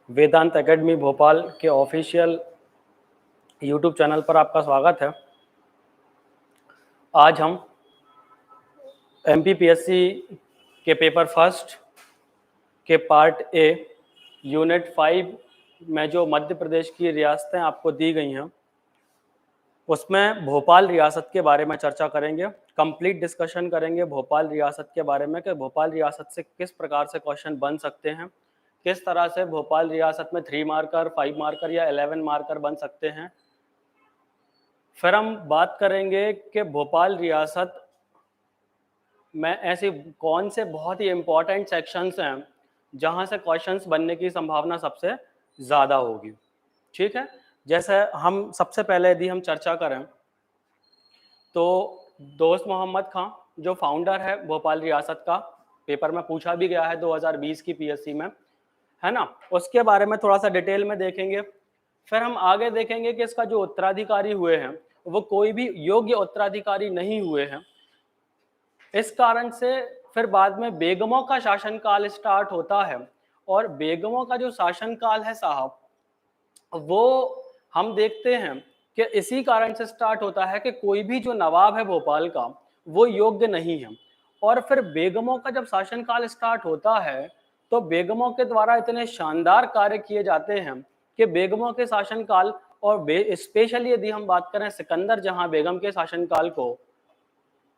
वेदांत academy Bhopal के official YouTube channel पर आपका स्वागत है। आज हम एमपीपीएससी के पेपर फर्स्ट के पार्ट ए यूनिट 5 में जो मध्य प्रदेश की रियासतें आपको दी गई हैं उसमें भोपाल रियासत के बारे में चर्चा करेंगे। कंप्लीट डिस्कशन करेंगे भोपाल रियासत के बारे में कि भोपाल रियासत से किस प्रकार से क्वेश्चन बन सकते हैं, किस तरह से भोपाल रियासत में 3 मार्कर, 5 मार्कर या 11 मार्कर बन सकते हैं। फिर हम बात करेंगे कि भोपाल रियासत में ऐसे कौन से बहुत ही इम्पोर्टेंट सेक्शंस हैं जहां से क्वेश्चंस बनने की संभावना सबसे ज़्यादा होगी। ठीक है, जैसे हम सबसे पहले यदि हम चर्चा करें तो दोस्त मोहम्मद खां जो फाउंडर है भोपाल रियासत का, पेपर में पूछा भी गया है 2020 की पीएससी में, है ना, उसके बारे में थोड़ा सा डिटेल में देखेंगे। फिर हम आगे देखेंगे कि इसका जो उत्तराधिकारी हुए हैं वो कोई भी योग्य उत्तराधिकारी नहीं हुए हैं। इस कारण से फिर बाद में बेगमों का शासनकाल स्टार्ट होता है और बेगमों का जो शासनकाल है साहब वो हम देखते हैं कि इसी कारण से स्टार्ट होता है कि कोई भी जो नवाब है भोपाल का वो योग्य नहीं है। और फिर बेगमों का जब शासनकाल स्टार्ट होता है तो बेगमों के द्वारा इतने शानदार कार्य किए जाते हैं कि बेगमों के शासनकाल और स्पेशली यदि हम बात करें सिकंदर जहां बेगम के शासनकाल को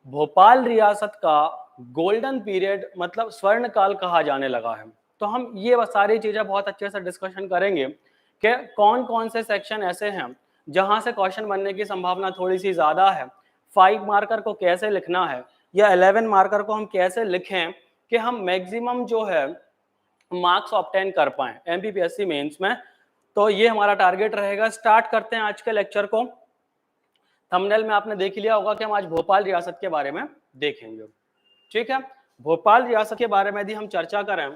भोपाल रियासत का गोल्डन पीरियड मतलब स्वर्ण काल कहा जाने लगा है। तो हम ये सारी चीजें बहुत अच्छे से डिस्कशन करेंगे कि कौन कौन से सेक्शन ऐसे हैं जहां से क्वेश्चन बनने की संभावना थोड़ी सी ज्यादा है, 5 मार्कर को कैसे लिखना है या 11 मार्कर को हम कैसे लिखें कि हम मैक्सिमम जो है मार्क्स ऑब्टेन कर पाएं एमपीपीएससी मेंस में। तो ये हमारा टारगेट रहेगा। स्टार्ट करते हैं आज के लेक्चर को। थंबनेल में आपने देख लिया होगा कि हम आज भोपाल रियासत के बारे में देखेंगे। ठीक है, भोपाल रियासत के बारे में यदि हम चर्चा करें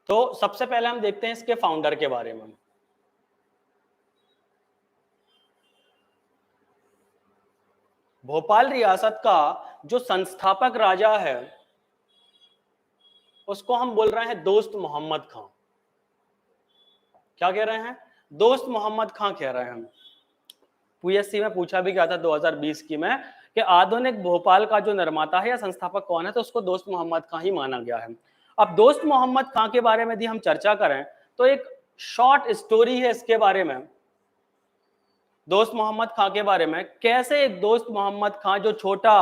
तो सबसे पहले हम देखते हैं इसके फाउंडर के बारे में। भोपाल रियासत का जो संस्थापक राजा है उसको हम बोल रहे हैं दोस्त मोहम्मद खां। क्या कह रहे हैं? दोस्त मोहम्मद खां कह रहे हैं हम। पीएससी में पूछा भी गया था 2020 की में कि आधुनिक भोपाल का जो निर्माता है या संस्थापक कौन है, तो उसको दोस्त मोहम्मद खां ही माना गया है। अब दोस्त मोहम्मद खां के बारे में यदि हम चर्चा करें तो एक शॉर्ट स्टोरी है इसके बारे में, दोस्त मोहम्मद खां के बारे में। कैसे एक दोस्त मोहम्मद खां जो छोटा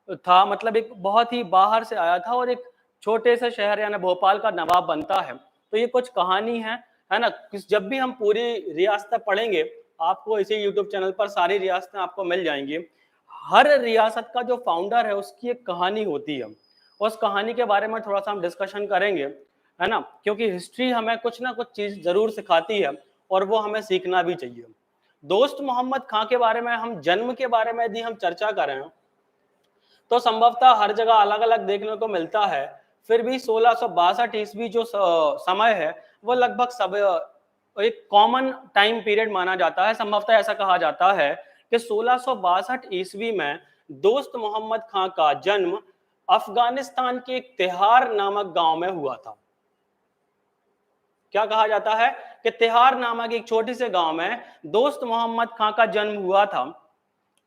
था, मतलब एक बहुत ही बाहर से आया था और एक छोटे से शहर यानी भोपाल का नवाब बनता है। तो ये कुछ कहानी है ना। जब भी हम पूरी रियासतें पढ़ेंगे आपको इसी यूट्यूब चैनल पर सारी रियासतें आपको मिल जाएंगी। हर रियासत का जो फाउंडर है उसकी एक कहानी होती है, उस कहानी के बारे में थोड़ा सा हम डिस्कशन करेंगे, है ना, क्योंकि हिस्ट्री हमें कुछ ना कुछ चीज जरूर सिखाती है और वो हमें सीखना भी चाहिए। दोस्त मोहम्मद खां के बारे में हम जन्म के बारे में यदि हम चर्चा करें तो संभवतः हर जगह अलग अलग देखने को मिलता है। फिर भी 1662 ईस्वी जो समय है वो लगभग सब एक कॉमन टाइम पीरियड माना जाता है। संभवतः ऐसा कहा जाता है कि 1662 ईस्वी में दोस्त मोहम्मद खां का जन्म अफगानिस्तान के एक तिहार नामक गांव में हुआ था। क्या कहा जाता है कि तिहार नामक एक छोटे से गांव में दोस्त मोहम्मद खां का जन्म हुआ था।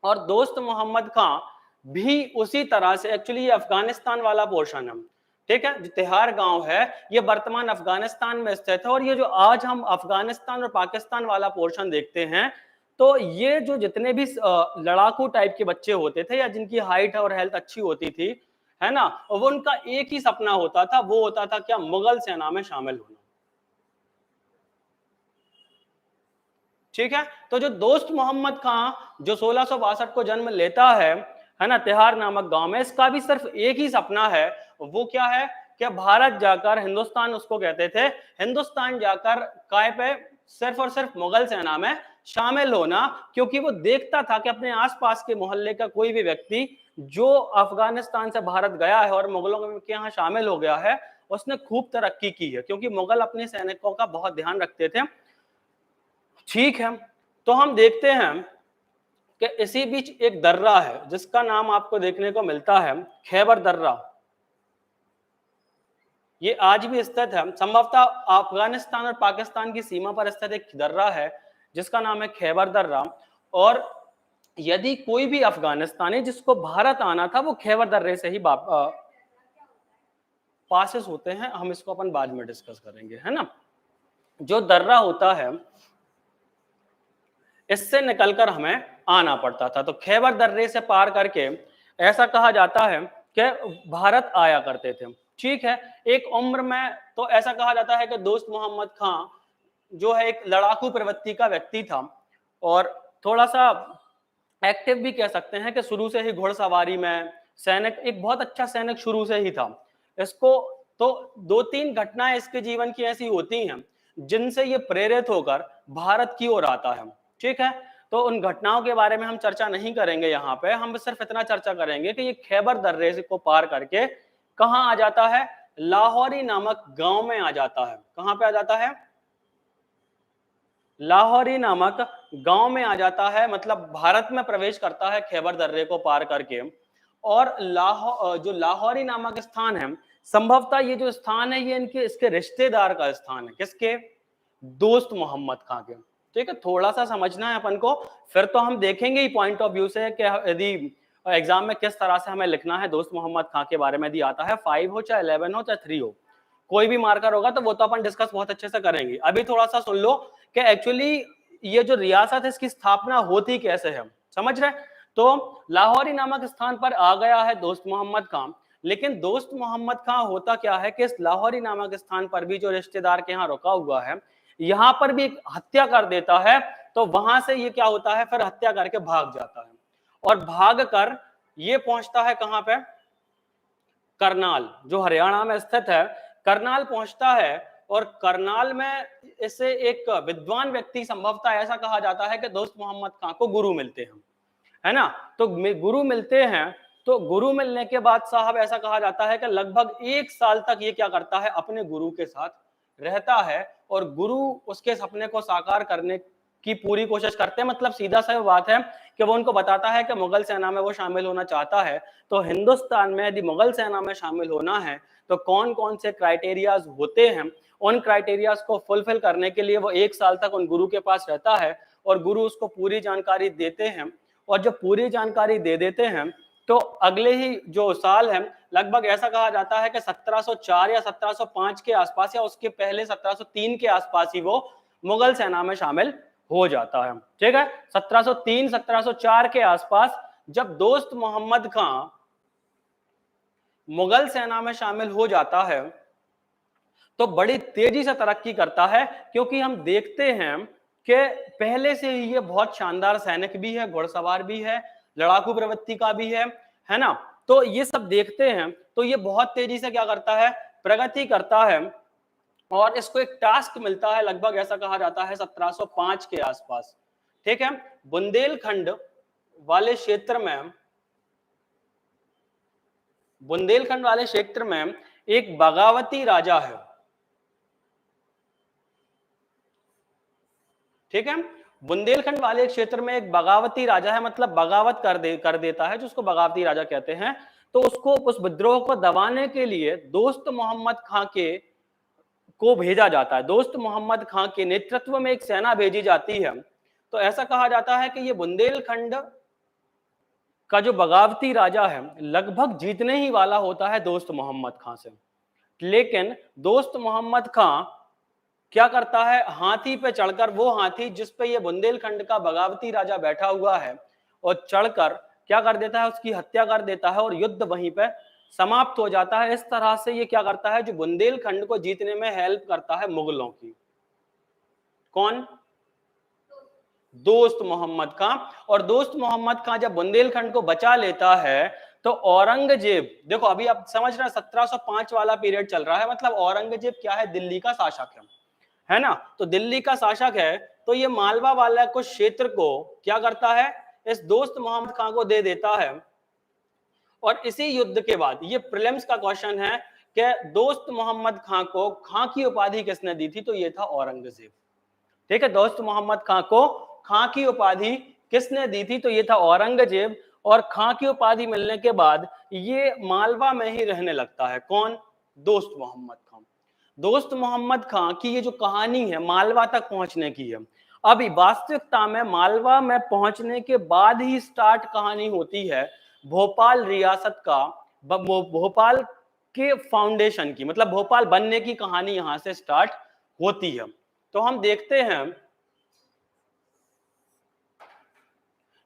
और दोस्त मोहम्मद खां भी उसी तरह से, एक्चुअली ये अफगानिस्तान वाला पोर्शन है, ठीक है, जो तिहार गांव है ये वर्तमान अफगानिस्तान में स्थित है। और ये जो आज हम अफगानिस्तान और पाकिस्तान वाला पोर्शन देखते हैं तो ये जो जितने भी लड़ाकू टाइप के बच्चे होते थे या जिनकी हाइट और हेल्थ अच्छी होती थी, है ना, वो उनका एक ही सपना होता था, वो होता था क्या? मुगल सेना में शामिल होना। ठीक है, तो जो दोस्त मोहम्मद खां जो 1662 को जन्म लेता है ना, तिहार नामक गांव में, इसका भी सिर्फ एक ही सपना है। वो क्या है? क्या भारत जाकर, हिंदुस्तान उसको कहते थे, हिंदुस्तान जाकर काय पे सिर्फ और सिर्फ मुगल सेना में शामिल होना। क्योंकि वो देखता था कि अपने आसपास के मोहल्ले का कोई भी व्यक्ति जो अफगानिस्तान से भारत गया है और मुगलों के यहाँ शामिल हो गया है उसने खूब तरक्की की है, क्योंकि मुगल अपने सैनिकों का बहुत ध्यान रखते थे। ठीक है, तो हम देखते हैं कि इसी बीच एक दर्रा है जिसका नाम आपको देखने को मिलता है खैबर दर्रा। ये आज भी स्थित है, संभवतः अफगानिस्तान और पाकिस्तान की सीमा पर स्थित एक दर्रा है जिसका नाम है खैबर दर्रा। और यदि कोई भी अफगानिस्तानी जिसको भारत आना था वो खैबर दर्रे से ही पासेस होते हैं। हम इसको अपन बाद में डिस्कस करेंगे, है ना। जो दर्रा होता है इससे निकलकर हमें आना पड़ता था, तो खैबर दर्रे से पार करके ऐसा कहा जाता है कि भारत आया करते थे। ठीक है, एक उम्र में तो ऐसा कहा जाता है कि दोस्त मोहम्मद खां जो है एक लड़ाकू प्रवृत्ति का व्यक्ति था और थोड़ा सा एक्टिव भी कह सकते हैं कि शुरू से ही घुड़सवारी में सैनिक, एक बहुत अच्छा सैनिक शुरू से ही था। इसको तो 2-3 घटनाएं इसके जीवन की ऐसी होती हैं जिनसे ये प्रेरित होकर भारत की ओर आता है। ठीक है, तो उन घटनाओं के बारे में हम चर्चा नहीं करेंगे यहाँ पे, हम सिर्फ इतना चर्चा करेंगे कि ये खैबर दर्रे को पार करके कहाँ आ जाता है, लाहौरी नामक गांव में आ जाता है। कहाँ पे आ जाता है, लाहौरी नामक गांव में आ जाता है, मतलब भारत में प्रवेश करता है खैबर दर्रे को पार करके। और जो लाहौरी नामक स्थान है, संभवतः ये जो स्थान है ये इसके रिश्तेदार का स्थान है। किसके, दोस्त मोहम्मद खां के। ठीक है, थोड़ा सा समझना है अपन को, फिर तो हम देखेंगे ही पॉइंट ऑफ व्यू से कि यदि एग्जाम में किस तरह से हमें लिखना है दोस्त मोहम्मद खां के बारे में। यदि आता है 5 हो चाहे 11 हो चाहे 3 हो, कोई भी मार्कर होगा तो वो तो अपन डिस्कस बहुत अच्छे से करेंगे। अभी थोड़ा सा सुन लो कि एक्चुअली ये जो रियासत है इसकी स्थापना होती कैसे है, समझ रहे। तो लाहौरी नामक स्थान पर आ गया है दोस्त मोहम्मद खां, लेकिन दोस्त मोहम्मद खां होता क्या है कि इस लाहौरी नामक स्थान पर भी जो रिश्तेदार के यहाँ रुका हुआ है, यहाँ पर भी एक हत्या कर देता है। तो वहां से ये क्या होता है, फिर हत्या करके भाग जाता है और भाग कर ये पहुंचता है कहां पे, करनाल, जो हरियाणा में स्थित है। करनाल पहुंचता है और करनाल में इसे एक विद्वान व्यक्ति, संभवतः ऐसा कहा जाता है कि दोस्त मोहम्मद खां को गुरु मिलते हैं, है ना। तो गुरु मिलते हैं, तो गुरु मिलने के बाद साहब ऐसा कहा जाता है कि लगभग 1 साल तक ये क्या करता है, अपने गुरु के साथ रहता है और गुरु उसके सपने को साकार करने की पूरी कोशिश करते हैं। मतलब सीधा सा बात है कि वो उनको बताता है कि मुगल सेना में वो शामिल होना चाहता है, तो हिंदुस्तान में यदि मुगल सेना में शामिल होना है तो कौन कौन से क्राइटेरियाज होते हैं, उन क्राइटेरियाज को फुलफिल करने के लिए वो 1 साल तक उन गुरु के पास रहता है और गुरु उसको पूरी जानकारी देते हैं। और जब पूरी जानकारी दे देते हैं तो अगले ही जो साल है, लगभग ऐसा कहा जाता है कि 1704 या 1705 के आसपास या उसके पहले 1703 के आसपास ही वो मुगल सेना में शामिल हो जाता है। ठीक है, 1703-1704 के आसपास जब दोस्त मोहम्मद खां मुगल सेना में शामिल हो जाता है तो बड़ी तेजी से तरक्की करता है, क्योंकि हम देखते हैं कि पहले से ही ये बहुत शानदार सैनिक भी है, घुड़सवार भी है, लड़ाकू प्रवृत्ति का भी है ना। तो ये सब देखते हैं तो ये बहुत तेजी से क्या करता है, प्रगति करता है। और इसको एक टास्क मिलता है, लगभग ऐसा कहा जाता है 1705 के आसपास। ठीक है, बुंदेलखंड वाले क्षेत्र में, बुंदेलखंड वाले क्षेत्र में एक बगावती राजा है। ठीक है, बुंदेलखंड वाले क्षेत्र में एक बगावती राजा है, मतलब बगावत कर देता है, जिसको बगावती राजा कहते हैं। तो उसको, उस विद्रोह को दबाने के लिए दोस्त मोहम्मद खां को भेजा जाता है। दोस्त मोहम्मद खां के नेतृत्व में एक सेना भेजी जाती है। तो ऐसा कहा जाता है कि ये बुंदेलखंड का जो बगावती राजा है लगभग जीतने ही वाला होता है दोस्त मोहम्मद खां से, लेकिन दोस्त मोहम्मद खां क्या करता है, हाथी पे चढ़कर, वो हाथी जिस पे ये बुंदेलखंड का बगावती राजा बैठा हुआ है, और चढ़कर क्या कर देता है, उसकी हत्या कर देता है और युद्ध वहीं पे समाप्त हो जाता है। इस तरह से ये क्या करता है, जो बुंदेलखंड को जीतने में हेल्प करता है मुगलों की। कौन, दोस्त मोहम्मद खां। और दोस्त मोहम्मद खां जब बुंदेलखंड को बचा लेता है तो औरंगजेब, देखो अभी आप समझ रहे हैं 1705 वाला पीरियड चल रहा है, मतलब औरंगजेब क्या है, दिल्ली का शासक है ना। तो दिल्ली का शासक है, तो ये मालवा वाला कुछ क्षेत्र को क्या करता है, इस दोस्त मोहम्मद खां को दे देता है। और इसी युद्ध के बाद, ये प्रीलिम्स का क्वेश्चन है कि दोस्त मोहम्मद खां को खां की उपाधि किसने दी थी, तो ये था औरंगजेब। ठीक है, दोस्त मोहम्मद खां को खां की उपाधि किसने दी थी? तो ये था औरंगजेब। और खां की उपाधि मिलने के बाद ये मालवा में ही रहने लगता है। कौन? दोस्त मोहम्मद खां। दोस्त मोहम्मद खां की ये जो कहानी है मालवा तक पहुंचने की है। अभी वास्तविकता में मालवा में पहुंचने के बाद ही स्टार्ट कहानी होती है भोपाल रियासत का, भोपाल के फाउंडेशन की, मतलब भोपाल बनने की कहानी यहां से स्टार्ट होती है। तो हम देखते हैं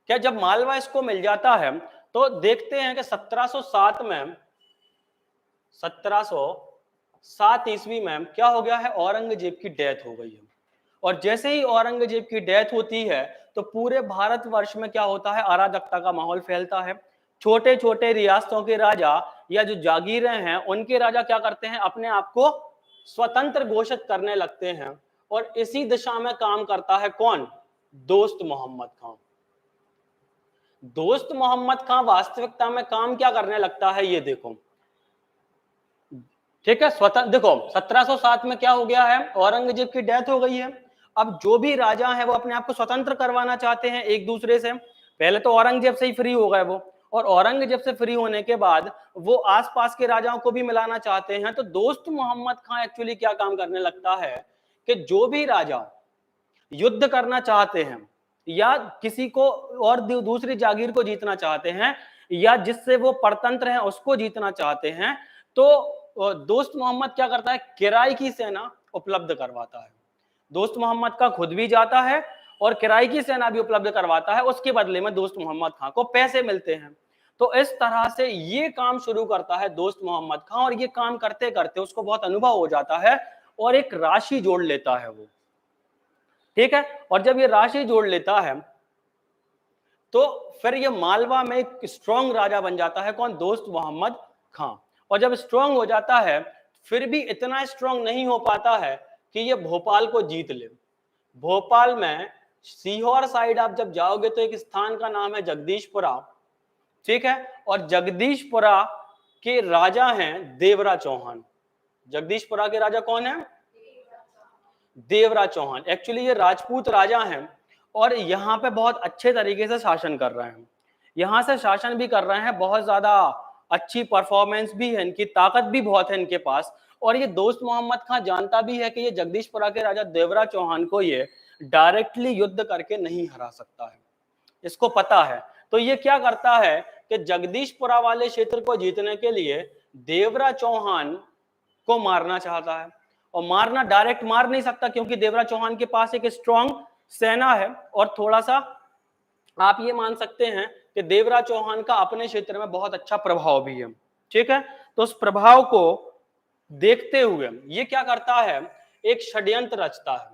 क्या जब मालवा इसको मिल जाता है तो देखते हैं कि 1707 में, 1707 ईस्वी में क्या हो गया है? औरंगजेब की डेथ हो गई है। और जैसे ही औरंगजेब की डेथ होती है तो पूरे भारतवर्ष में क्या होता है? अराजकता का माहौल फैलता है। छोटे छोटे रियासतों के राजा या जो जागीरें हैं उनके राजा क्या करते हैं? अपने आप को स्वतंत्र घोषित करने लगते हैं। और इसी दिशा में काम करता है कौन? दोस्त मोहम्मद खां। दोस्त मोहम्मद खां वास्तविकता में काम क्या करने लगता है? ये देखो, ठीक है, स्वतंत्र। देखो 1707 में क्या हो गया है? औरंगजेब की डेथ हो गई है। अब जो भी राजा है वो अपने आप को स्वतंत्र करवाना चाहते हैं एक दूसरे से। पहले तो औरंगजेब से ही फ्री हो गए वो, और औरंगजेब से फ्री होने के बाद वो आसपास के राजाओं को भी मिलाना चाहते हैं। तो दोस्त मोहम्मद खां एक्चुअली क्या काम करने लगता है कि जो भी राजा युद्ध करना चाहते हैं या किसी को और दूसरी जागीर को जीतना चाहते हैं या जिससे वो परतंत्र हैं उसको जीतना चाहते हैं, तो दोस्त मोहम्मद क्या करता है? किराए की सेना उपलब्ध करवाता है। दोस्त मोहम्मद का खुद भी जाता है और किराए की सेना भी उपलब्ध करवाता है। उसके बदले में दोस्त मोहम्मद खां को पैसे मिलते हैं। तो इस तरह से ये काम शुरू करता है दोस्त मोहम्मद खां, और ये काम करते करते उसको बहुत अनुभव हो जाता है और एक राशि जोड़ लेता है वो, ठीक है। और जब ये राशि जोड़ लेता है तो फिर ये मालवा में एक स्ट्रॉन्ग राजा बन जाता है। कौन? दोस्त मोहम्मद खां। और जब स्ट्रॉन्ग हो जाता है फिर भी इतना स्ट्रॉन्ग नहीं हो पाता है कि ये भोपाल को जीत ले। भोपाल में सीहोर साइड आप जब जाओगे तो एक स्थान का नाम है जगदीशपुरा, ठीक है। और जगदीशपुरा के राजा हैं देवरा चौहान। जगदीशपुरा के राजा कौन है? देवराज चौहान। एक्चुअली ये राजपूत राजा हैं और यहाँ पे बहुत अच्छे तरीके से शासन कर रहे हैं। यहाँ से शासन भी कर रहे हैं, बहुत ज्यादा अच्छी परफॉर्मेंस भी है इनकी, ताकत भी बहुत है इनके पास। और ये दोस्त मोहम्मद खां जानता भी है कि ये जगदीशपुरा के राजा देवराज चौहान को ये डायरेक्टली युद्ध करके नहीं हरा सकता है, इसको पता है। तो ये क्या करता है कि जगदीशपुरा वाले क्षेत्र को जीतने के लिए देवराज चौहान को मारना चाहता है। और मारना डायरेक्ट मार नहीं सकता क्योंकि देवराज चौहान के पास एक स्ट्रॉन्ग सेना है, और थोड़ा सा आप ये मान सकते हैं कि देवराज चौहान का अपने क्षेत्र में बहुत अच्छा प्रभाव भी है, ठीक है। तो उस प्रभाव को देखते हुए ये क्या करता है? एक षड्यंत्र रचता है।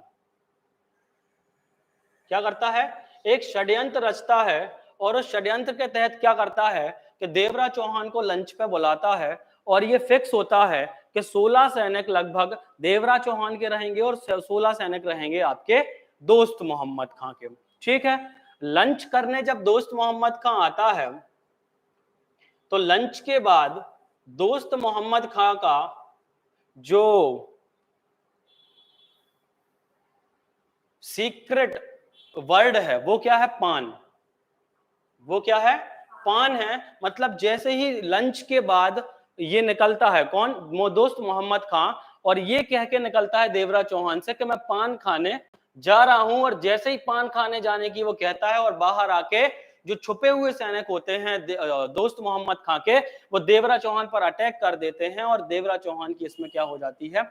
क्या करता है? एक षड्यंत्र रचता है। और उस षड्यंत्र के तहत क्या करता है कि देवराज चौहान को लंच पे बुलाता है, और ये फिक्स होता है कि 16 सैनिक लगभग देवराज चौहान के रहेंगे और 16 सैनिक रहेंगे आपके दोस्त मोहम्मद खां के, ठीक है। लंच करने जब दोस्त मोहम्मद खां आता है तो लंच के बाद दोस्त मोहम्मद खां का जो सीक्रेट वर्ड है वो क्या है? पान। वो क्या है? पान है। मतलब जैसे ही लंच के बाद ये निकलता है, कौन? दोस्त मोहम्मद खां, और ये कह के निकलता है देवराज चौहान से कि मैं पान खाने जा रहा हूं। और जैसे ही पान खाने जाने की वो कहता है और बाहर आके जो छुपे हुए सैनिक होते हैं दोस्त मोहम्मद खां के, वो देवराज चौहान पर अटैक कर देते हैं और देवराज चौहान की इसमें क्या हो जाती है?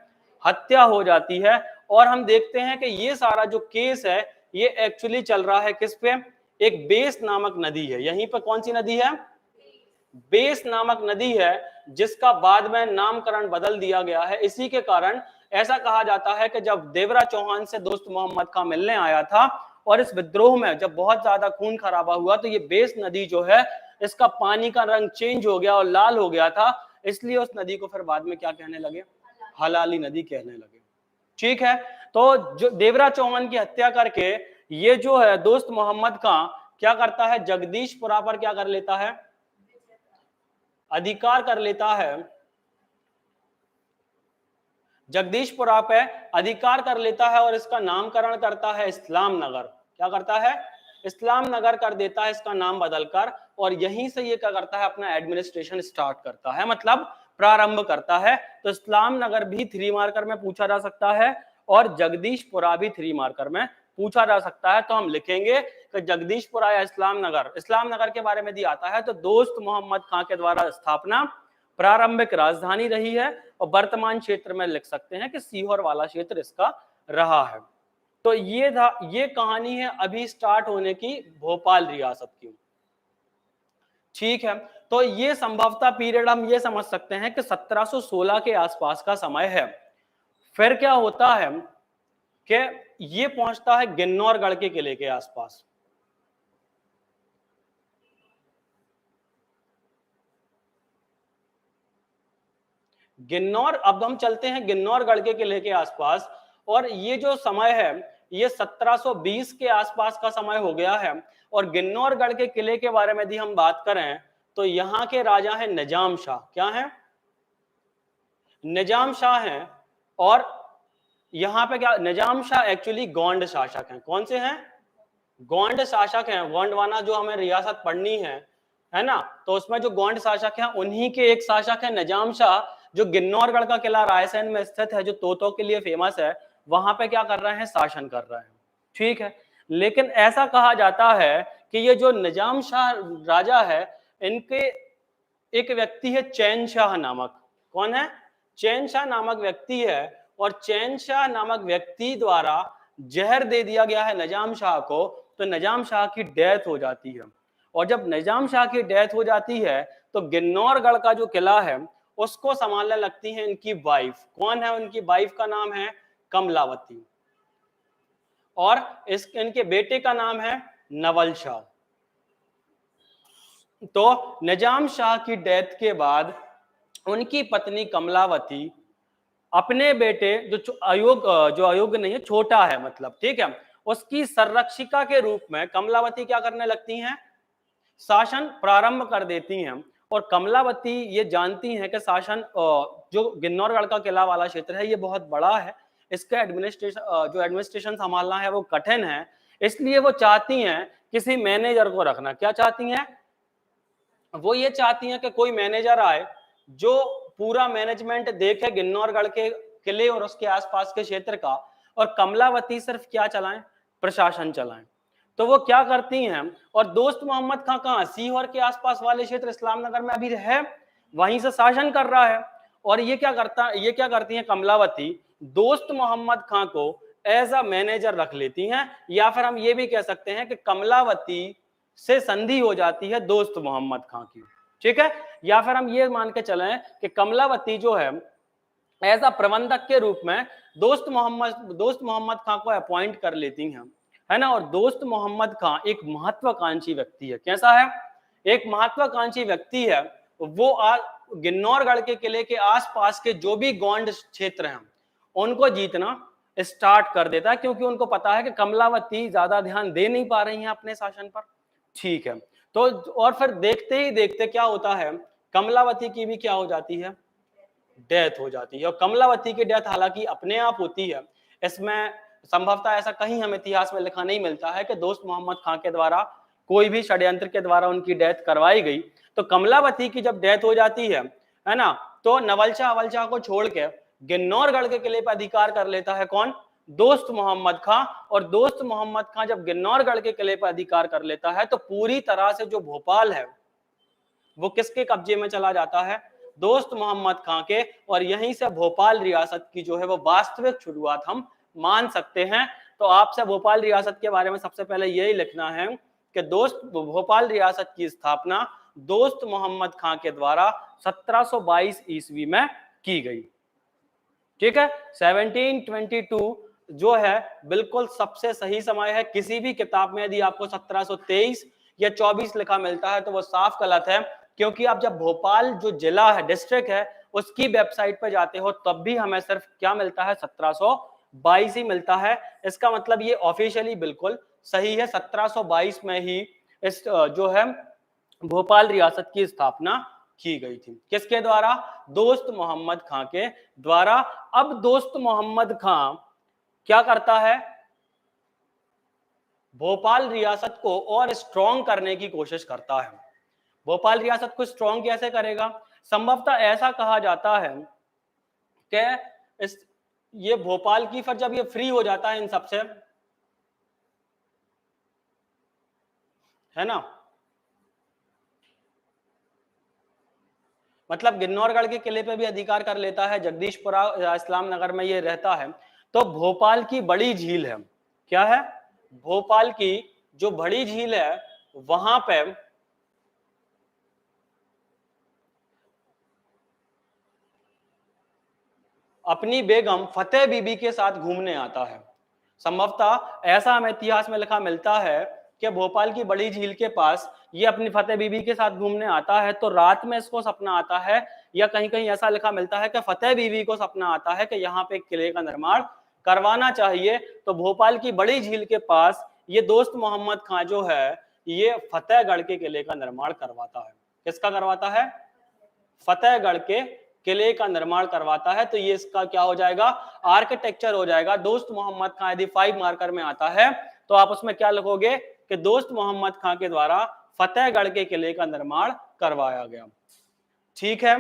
हत्या हो जाती है। और हम देखते हैं कि ये सारा जो केस है ये एक्चुअली चल रहा है किस पे? एक बेस नामक नदी है। यहीं पर कौन सी नदी है? बेस नामक नदी है, जिसका बाद में नामकरण बदल दिया गया है। इसी के कारण ऐसा कहा जाता है कि जब देवराज चौहान से दोस्त मोहम्मद खां मिलने आया था और इस विद्रोह में जब बहुत ज्यादा खून खराबा हुआ तो ये बेस नदी जो है इसका पानी का रंग चेंज हो गया और लाल हो गया था, इसलिए उस नदी को फिर बाद में क्या कहने लगे? हलाली नदी कहने लगे, ठीक है। तो जो देवराज चौहान की हत्या करके ये जो है दोस्त मोहम्मद खां क्या करता है? जगदीशपुरा पर क्या कर लेता है? अधिकार कर लेता है। जगदीशपुरा पे अधिकार कर लेता है और इसका नामकरण करता है इस्लाम नगर। क्या करता है? इस्लाम नगर कर देता है इसका नाम बदलकर, और यहीं से ये क्या करता है, अपना एडमिनिस्ट्रेशन स्टार्ट करता है, मतलब प्रारंभ करता है। तो इस्लाम नगर भी 3 मार्कर में पूछा जा सकता है और जगदीशपुरा भी 3 मार्कर में पूछा जा सकता है। तो हम लिखेंगे कि जगदीशपुरा या इस्लाम नगर के बारे में दिया आता है तो दोस्त मोहम्मद खां के द्वारा स्थापना प्रारंभिक राजधानी रही है, और वर्तमान क्षेत्र में लिख सकते हैं कि सीहोर वाला क्षेत्र इसका रहा है। तो ये कहानी है अभी स्टार्ट होने की भोपाल रियासत की। ठीक है, तो ये संभवतः पीरियड हम ये समझ सकते हैं कि 1716 के आसपास का समय है। फिर क्या होता है कि ये पहुंचता है गिन्नौरगढ़ के किले के आसपास। गिन्नौर, अब हम चलते हैं गिन्नौरगढ़ के किले के आसपास, और ये जो समय है ये 1720 के आसपास का समय हो गया है। और गिन्नौरगढ़ के किले के बारे में यदि हम बात करें तो यहाँ के राजा हैं निजाम शाह। क्या है? निजाम शाह हैं। और यहाँ पे क्या, निजाम शाह एक्चुअली गोंड शासक हैं। कौन से हैं? गोंड शासक हैं। गोंडवाना जो हमें रियासत पढ़नी है ना, तो उसमें जो गोंड शासक हैं उन्हीं के एक शासक है निजाम शाह, जो गिन्नौरगढ़ का किला रायसेन में स्थित है, जो तोतों के लिए फेमस है, वहां पे क्या कर रहे हैं, शासन कर रहे हैं। ठीक है, लेकिन ऐसा कहा जाता है कि ये जो निजाम शाह राजा है, इनके एक व्यक्ति है चैन शाह नामक। कौन है? चैन शाह नामक व्यक्ति है, और चैन शाह नामक व्यक्ति द्वारा जहर दे दिया गया है निजाम शाह को, तो निजाम शाह की डेथ हो जाती है। और जब निजाम शाह की डेथ हो जाती है तो गिन्नौरगढ़ का जो किला है उसको संभालने लगती है इनकी वाइफ। कौन है? उनकी वाइफ का नाम है कमलावती, और इनके बेटे का नाम है नवल शाह। तो निजाम शाह की डेथ के बाद उनकी पत्नी कमलावती अपने बेटे जो अयोग्य नहीं है, छोटा है मतलब, ठीक है, उसकी संरक्षिका के रूप में कमलावती क्या करने लगती हैं, शासन प्रारंभ कर देती हैं। और कमलावती ये जानती हैं कि शासन जो गिन्नौरगढ़ का किला वाला क्षेत्र है ये बहुत बड़ा है, इसका एडमिनिस्ट्रेशन संभालना है वो कठिन है, इसलिए वो चाहती हैं किसी मैनेजर को रखना। क्या चाहती हैं? वो ये चाहती हैं कि कोई मैनेजर आए जो पूरा मैनेजमेंट देखे गिन्नौरगढ़ के किले और उसके आसपास के क्षेत्र का, और कमलावती सिर्फ क्या चलाएं, प्रशासन चलाएं। तो वो क्या करती हैं, और दोस्त मोहम्मद खां कहाँ, सीहोर के आसपास वाले क्षेत्र इस्लाम नगर में अभी है, वहीं से शासन कर रहा है। और ये क्या करती हैं कमलावती, दोस्त मोहम्मद खां को एज अ मैनेजर रख लेती हैं, या फिर हम ये भी कह सकते हैं कि कमलावती से संधि हो जाती है दोस्त मोहम्मद खां की। ठीक है, या फिर हम ये मान के चलें कि कमलावती जो है एज अ प्रबंधक के रूप में दोस्त मोहम्मद खां को अपॉइंट कर लेती हैं, है ना। और दोस्त मोहम्मद खां एक महत्वाकांक्षी व्यक्ति है। कैसा है? एक महत्वाकांक्षी व्यक्ति है। वो गिन्नौरगढ़ के किले के आसपास के जो भी गोंड क्षेत्र हैं उनको जीतना स्टार्ट कर देता है, क्योंकि उनको पता है कि कमलावती ज्यादा ध्यान दे नहीं पा रही हैं अपने शासन पर। ठीक है, तो और फिर देखते ही देखते क्या होता है, कमलावती की भी क्या हो जाती है, डेथ हो जाती है। और कमलावती की डेथ हालांकि अपने आप होती है, इसमें संभवतः ऐसा कहीं हम इतिहास में लिखा नहीं मिलता है कि दोस्त मोहम्मद खां के द्वारा कोई भी षड्यंत्र के द्वारा उनकी डेथ करवाई गई। तो कमलावती की जब डेथ हो जाती है ना, तो नवलशाह अवलशाह को छोड़ के गिन्नौरगढ़ के किले पर अधिकार कर लेता है कौन, दोस्त मोहम्मद खां। और दोस्त मोहम्मद खां जब गिन्नौरगढ़ के किले पर अधिकार कर लेता है तो पूरी तरह से जो भोपाल है वो किसके कब्जे में चला जाता है, दोस्त मोहम्मद खां के। और यहीं से भोपाल रियासत की जो है वो वास्तविक शुरुआत हम मान सकते हैं। तो आपसे भोपाल रियासत के बारे में सबसे पहले यही लिखना है कि भोपाल रियासत की स्थापना दोस्त मोहम्मद खां के द्वारा 1722 ईस्वी में की गई। ठीक है, 1722 जो है बिल्कुल सबसे सही समय है। किसी भी किताब में यदि आपको 1723 या 24 लिखा मिलता है तो वो साफ गलत है, क्योंकि आप जब भोपाल जो जिला है, डिस्ट्रिक्ट है, उसकी वेबसाइट पर जाते हो तब भी हमें सिर्फ क्या मिलता है, 1722 ही मिलता है। इसका मतलब ये ऑफिशियली बिल्कुल सही है, 1722 में ही इस जो है भोपाल रियासत की स्थापना की गई थी। किसके द्वारा? दोस्त मोहम्मद खां के द्वारा। अब दोस्त मोहम्मद खां क्या करता है, भोपाल रियासत को और स्ट्रॉन्ग करने की कोशिश करता है। भोपाल रियासत को स्ट्रॉन्ग कैसे करेगा? संभवतः ऐसा कहा जाता है कि ये भोपाल की फिर जब ये फ्री हो जाता है इन सबसे, है ना, मतलब गिन्नौरगढ़ के किले पे भी अधिकार कर लेता है, जगदीशपुरा इस्लाम नगर में ये रहता है। तो भोपाल की बड़ी झील है, क्या है? भोपाल की जो बड़ी झील है वहां पे अपनी बेगम फतेह बीबी के साथ घूमने आता है। संभवतः ऐसा हमें इतिहास में लिखा मिलता है कि भोपाल की बड़ी झील के पास ये अपनी फतेह बीबी के साथ घूमने आता है, तो रात में इसको सपना आता है, या कहीं कहीं ऐसा लिखा मिलता है कि फतेह बीबी को सपना आता है कि यहाँ पे एक किले का निर्माण करवाना चाहिए। तो भोपाल की बड़ी झील के पास ये दोस्त मोहम्मद खां जो है ये फतेहगढ़ के किले का निर्माण करवाता है। किसका करवाता है? फतेहगढ़ के किले का निर्माण करवाता है। तो ये इसका क्या हो जाएगा? आर्किटेक्चर हो जाएगा। दोस्त मोहम्मद खां यदि 5 मार्कर में आता है तो आप उसमें क्या लिखोगे कि दोस्त मोहम्मद खां के द्वारा फतेहगढ़ के किले का निर्माण करवाया गया। ठीक है।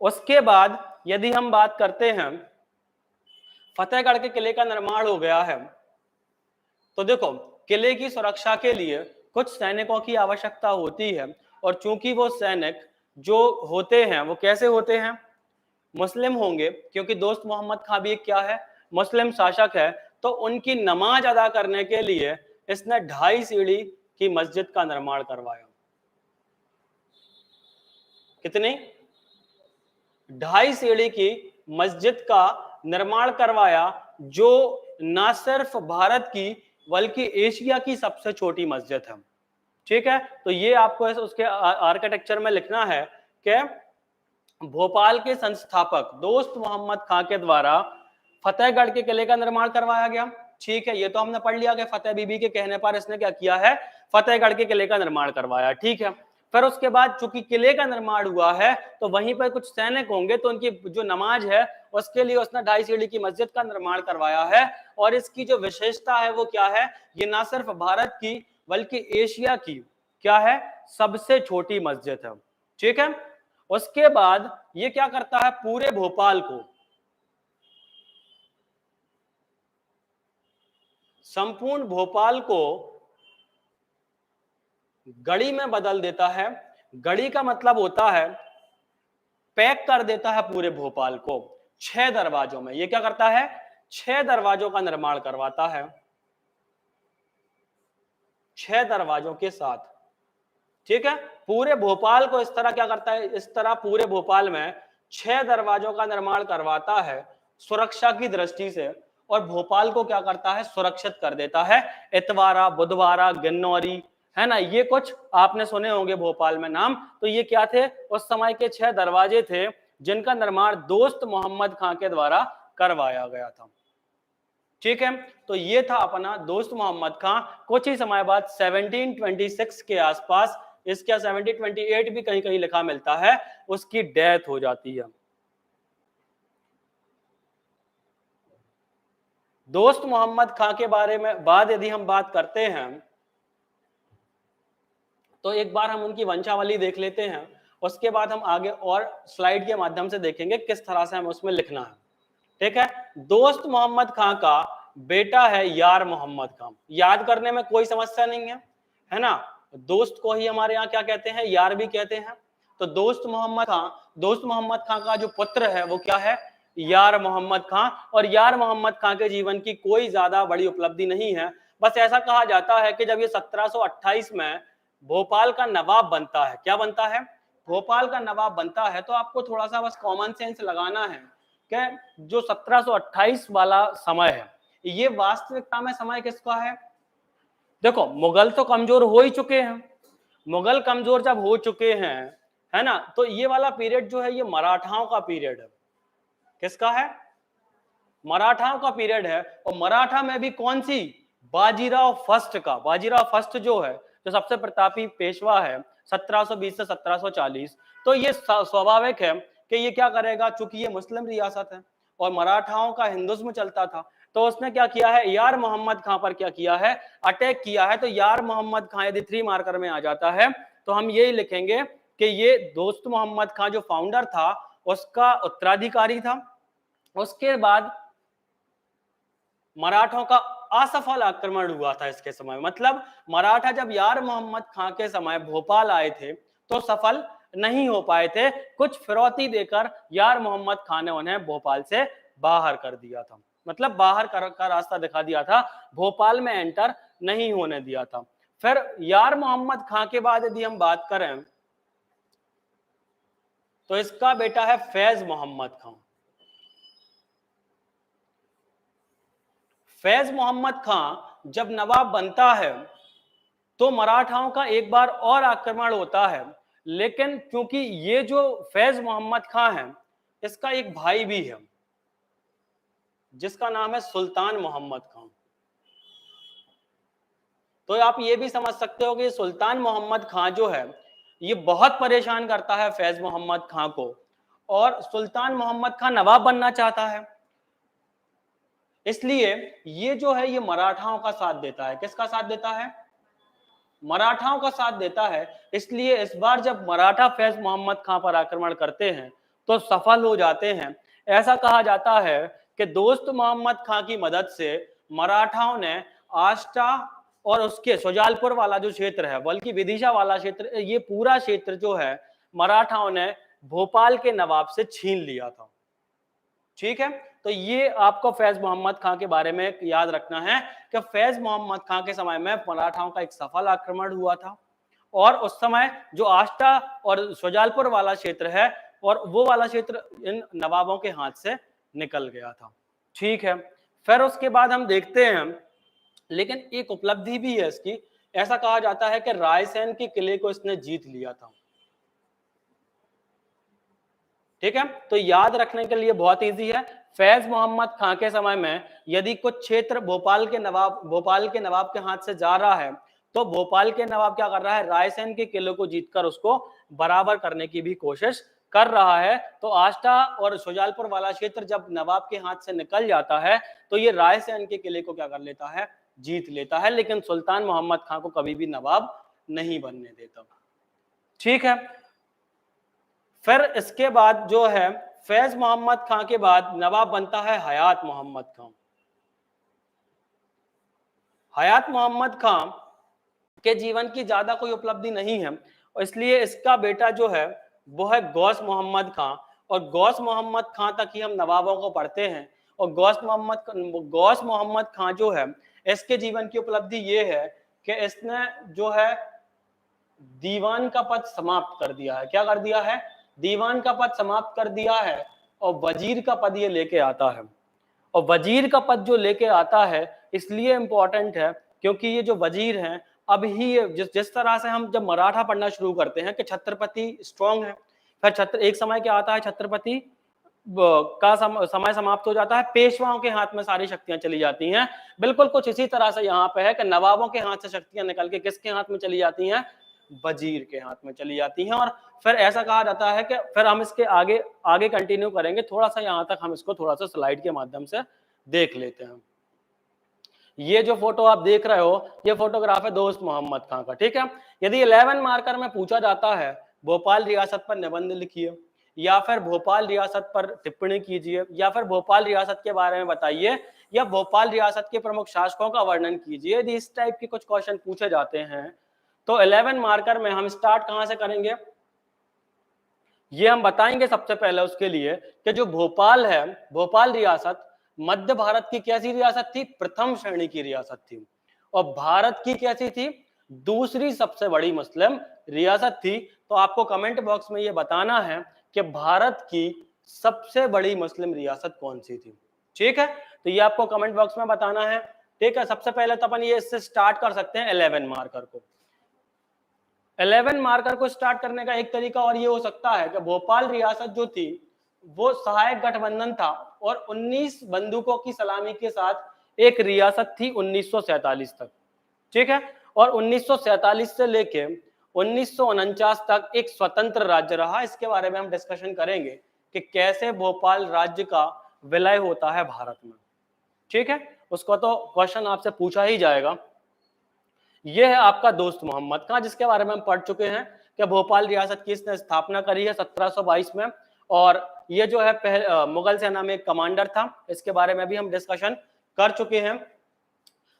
उसके बाद यदि हम बात करते हैं, फतेहगढ़ के किले का निर्माण हो गया है, तो देखो किले की सुरक्षा के लिए कुछ सैनिकों की आवश्यकता होती है, और चूंकि वो सैनिक जो होते हैं वो कैसे होते हैं? मुस्लिम होंगे, क्योंकि दोस्त मोहम्मद खां भी क्या है? मुस्लिम शासक है। तो उनकी नमाज अदा करने के लिए इसने 2.5 सीढ़ी की मस्जिद का निर्माण करवाया। कितनी? 2.5 सीढ़ी की मस्जिद का निर्माण करवाया, जो न सिर्फ भारत की बल्कि एशिया की सबसे छोटी मस्जिद है। ठीक है, तो ये आपको उसके आर्किटेक्चर में लिखना है कि भोपाल के संस्थापक दोस्त मोहम्मद खां के द्वारा फतेहगढ़ के किले का निर्माण करवाया गया। ठीक है, ये तो हमने पढ़ लिया कि फतेह बीबी के कहने पर इसने क्या किया है? फतेहगढ़ के किले का निर्माण करवाया। ठीक है, फिर उसके बाद चूंकि किले का निर्माण हुआ है तो वहीं पर कुछ सैनिक होंगे, तो उनकी जो नमाज है उसके लिए उसने 2.5 सीढ़ी की मस्जिद का निर्माण करवाया है। और इसकी जो विशेषता है वो क्या है? ये ना सिर्फ भारत की बल्कि एशिया की क्या है? सबसे छोटी मस्जिद है। ठीक है, उसके बाद ये क्या करता है? पूरे भोपाल को, संपूर्ण भोपाल को गढ़ी में बदल देता है। गढ़ी का मतलब होता है पैक कर देता है पूरे भोपाल को 6 दरवाजों में। ये क्या करता है? 6 दरवाजों का निर्माण करवाता है, 6 दरवाजों के साथ। ठीक है, पूरे भोपाल को इस तरह क्या करता है? इस तरह पूरे भोपाल में 6 दरवाजों का निर्माण करवाता है सुरक्षा की दृष्टि से, और भोपाल को क्या करता है? सुरक्षित कर देता है। इतवारा, बुधवारा, गिन्नौरी, है ना, ये कुछ आपने सुने होंगे भोपाल में नाम। तो ये क्या थे? उस समय के 6 दरवाजे थे जिनका निर्माण दोस्त मोहम्मद खां के द्वारा करवाया गया था। ठीक है, तो ये था अपना दोस्त मोहम्मद खां। कुछ ही समय बाद 1726 के आसपास, इसके 1728 भी कहीं कहीं लिखा मिलता है, उसकी डेथ हो जाती है। दोस्त मोहम्मद खां के बारे में बाद यदि हम बात करते हैं तो एक बार हम उनकी वंशावली देख लेते हैं, उसके बाद हम आगे और स्लाइड के माध्यम से देखेंगे किस तरह से हमें उसमें लिखना है। ठीक है, दोस्त मोहम्मद खां का बेटा है यार मोहम्मद खां। याद करने में कोई समस्या नहीं है ना? दोस्त को ही हमारे यहाँ क्या कहते हैं? यार भी कहते हैं। तो दोस्त मोहम्मद खां का जो पुत्र है वो क्या है? यार मोहम्मद खां। और यार मोहम्मद खां के जीवन की कोई ज्यादा बड़ी उपलब्धि नहीं है। बस ऐसा कहा जाता है कि जब ये 1728 में भोपाल का नवाब बनता है, क्या बनता है? भोपाल का नवाब बनता है, तो आपको थोड़ा सा बस कॉमन सेंस लगाना है कि जो 1728 वाला समय है ये वास्तविकता में समय किसका है? देखो मुगल तो कमजोर हो ही चुके हैं। मुगल कमजोर जब हो चुके हैं, है ना, तो ये वाला पीरियड जो है ये मराठाओं का पीरियड है। किसका है? मराठाओं का पीरियड है। और मराठा में भी कौन सी? बाजीराव फर्स्ट का। बाजीराव फर्स्ट जो है, जो सबसे प्रतापी पेशवा है 1720 से 1740, तो ये स्वाभाविक है कि ये क्या करेगा, चूंकि ये मुस्लिम रियासत है, और मराठाओं का हिंदुज्म चलता था, तो उसने क्या किया है, यार मोहम्मद खां पर क्या किया है, अटैक किया है। तो यार मोहम्मद खां यदि 3 मार्कर में आ जाता है तो हम यही लिखेंगे कि ये दोस्त मोहम्मद खां जो फाउंडर था उसका उत्तराधिकारी था। उसके बाद मराठों का असफल आक्रमण हुआ था इसके समय, मतलब मराठा जब यार मोहम्मद खां के समय भोपाल आए थे तो सफल नहीं हो पाए थे, कुछ फिरौती देकर यार मोहम्मद खां ने उन्हें भोपाल से बाहर कर दिया था, मतलब बाहर का रास्ता दिखा दिया था, भोपाल में एंटर नहीं होने दिया था। फिर यार मोहम्मद खां के बाद यदि हम बात करें तो इसका बेटा है फैज मोहम्मद खां। फैज मोहम्मद खां जब नवाब बनता है तो मराठाओं का एक बार और आक्रमण होता है, लेकिन क्योंकि ये जो फैज मोहम्मद खां है इसका एक भाई भी है जिसका नाम है सुल्तान मोहम्मद खां। तो आप ये भी समझ सकते हो कि सुल्तान मोहम्मद खां जो है ये बहुत परेशान करता है फैज मोहम्मद खां को, और सुल्तान मोहम्मद खां नवाब बनना चाहता है, इसलिए ये जो है ये मराठाओं का साथ देता है। किसका साथ देता है, मराठाओं का साथ देता है। इसलिए इस बार जब मराठा फैज मोहम्मद खां पर आक्रमण करते हैं तो सफल हो जाते हैं। ऐसा कहा जाता है कि दोस्त मोहम्मद खां की मदद से मराठाओं ने आष्टा और उसके सुजालपुर वाला जो क्षेत्र है, बल्कि विदिशा वाला क्षेत्र, ये पूरा क्षेत्र जो है मराठाओं ने भोपाल के नवाब से छीन लिया था। ठीक है, तो ये आपको फैज मोहम्मद खां के बारे में याद रखना है कि फैज मोहम्मद खां के समय में मराठाओं का एक सफल आक्रमण हुआ था, और उस समय जो आष्टा और सुजालपुर वाला क्षेत्र है और वो वाला क्षेत्र इन नवाबों के हाथ से निकल गया था। ठीक है, फिर उसके बाद हम देखते हैं, लेकिन एक उपलब्धि भी है इसकी। ऐसा कहा जाता है कि रायसेन के किले को इसने जीत लिया था। ठीक है, तो याद रखने के लिए बहुत इजी है। फैज मोहम्मद खां के समय में यदि कुछ क्षेत्र भोपाल के नवाब के हाथ से जा रहा है तो भोपाल के नवाब क्या कर रहा है, रायसेन के किले को जीतकर उसको बराबर करने की भी कोशिश कर रहा है। तो आष्टा और शुजालपुर वाला क्षेत्र जब नवाब के हाथ से निकल जाता है तो ये रायसेन के किले को क्या कर लेता है, जीत लेता है, लेकिन सुल्तान मोहम्मद खां को कभी भी नवाब नहीं बनने देता। ठीक है, फिर इसके बाद जो है फैज मोहम्मद खां के बाद नवाब बनता है हयात मोहम्मद खां। हयात मोहम्मद खां के जीवन की ज्यादा कोई उपलब्धि नहीं है, और इसलिए इसका बेटा जो है वो है गौस मोहम्मद खां, और गौस मोहम्मद खां तक ही हम नवाबों को पढ़ते हैं। और गौस मोहम्मद खां जो है इसके जीवन की उपलब्धि ये है कि इसने जो है दीवान का पद समाप्त कर दिया है। क्या कर दिया है, दीवान का पद समाप्त कर दिया है, और वजीर का पद ये लेके आता है। और वजीर का पद जो लेके आता है इसलिए इंपॉर्टेंट है क्योंकि ये जो वजीर हैं, अब ही जिस तरह से हम जब मराठा पढ़ना शुरू करते हैं कि छत्रपति स्ट्रांग है, फिर एक समय क्या आता है, छत्रपति का समय समाप्त हो जाता है, पेशवाओं के हाथ में सारी शक्तियां चली जाती हैं। बिल्कुल कुछ इसी तरह से यहाँ पे है कि नवाबों के हाथ से शक्तियां निकल के किसके हाथ में चली जाती हैं, वजीर के हाथ में चली जाती हैं। और फिर ऐसा कहा जाता है कि फिर हम इसके आगे आगे कंटिन्यू करेंगे, थोड़ा सा यहाँ तक हम इसको थोड़ा सा स्लाइड के माध्यम से देख लेते हैं। ये जो फोटो आप देख रहे हो ये फोटोग्राफ है दोस्त मोहम्मद खां का। ठीक है, यदि 11 मार्कर में पूछा जाता है भोपाल रियासत पर निबंध लिखिए, या फिर भोपाल रियासत पर टिप्पणी कीजिए, या फिर भोपाल रियासत के बारे में बताइए, या भोपाल रियासत के प्रमुख शासकों का वर्णन कीजिए, यदि इस टाइप के कुछ क्वेश्चन पूछे जाते हैं तो 11 मार्कर में हम स्टार्ट कहां से करेंगे, ये हम बताएंगे सबसे पहले उसके लिए कि जो भोपाल है, भोपाल रियासत मध्य भारत की कैसी रियासत थी, प्रथम श्रेणी की रियासत थी, और भारत की कैसी थी, दूसरी सबसे बड़ी मुस्लिम रियासत थी। तो आपको कमेंट बॉक्स में ये बताना है कि भारत की सबसे बड़ी मुस्लिम रियासत कौन सी थी। ठीक है, तो ये आपको कमेंट बॉक्स में बताना है। ठीक है, सबसे पहले तो अपन ये इससे स्टार्ट कर सकते हैं 11 मार्कर को। 11 मार्कर को स्टार्ट करने का एक तरीका और ये हो सकता है कि भोपाल रियासत जो थी वो सहायक गठबंधन था, और 19 बंदूकों की सलामी के साथ एक रियासत थी 1947 तक। ठीक है, और 1947 से लेके 1949 तक एक स्वतंत्र राज्य रहा। इसके बारे में हम डिस्कशन करेंगे कि कैसे भोपाल राज्य का विलय होता है भारत में। ठीक है, उसको तो क्वेश्चन आपसे पूछा ही जाएगा। ये है आपका दोस्त मोहम्मद खां, जिसके बारे में हम पढ़ चुके हैं कि भोपाल रियासत की इसने स्थापना करी है 1722 में, और ये जो है मुगल सेना में एक कमांडर था, इसके बारे में भी हम डिस्कशन कर चुके हैं।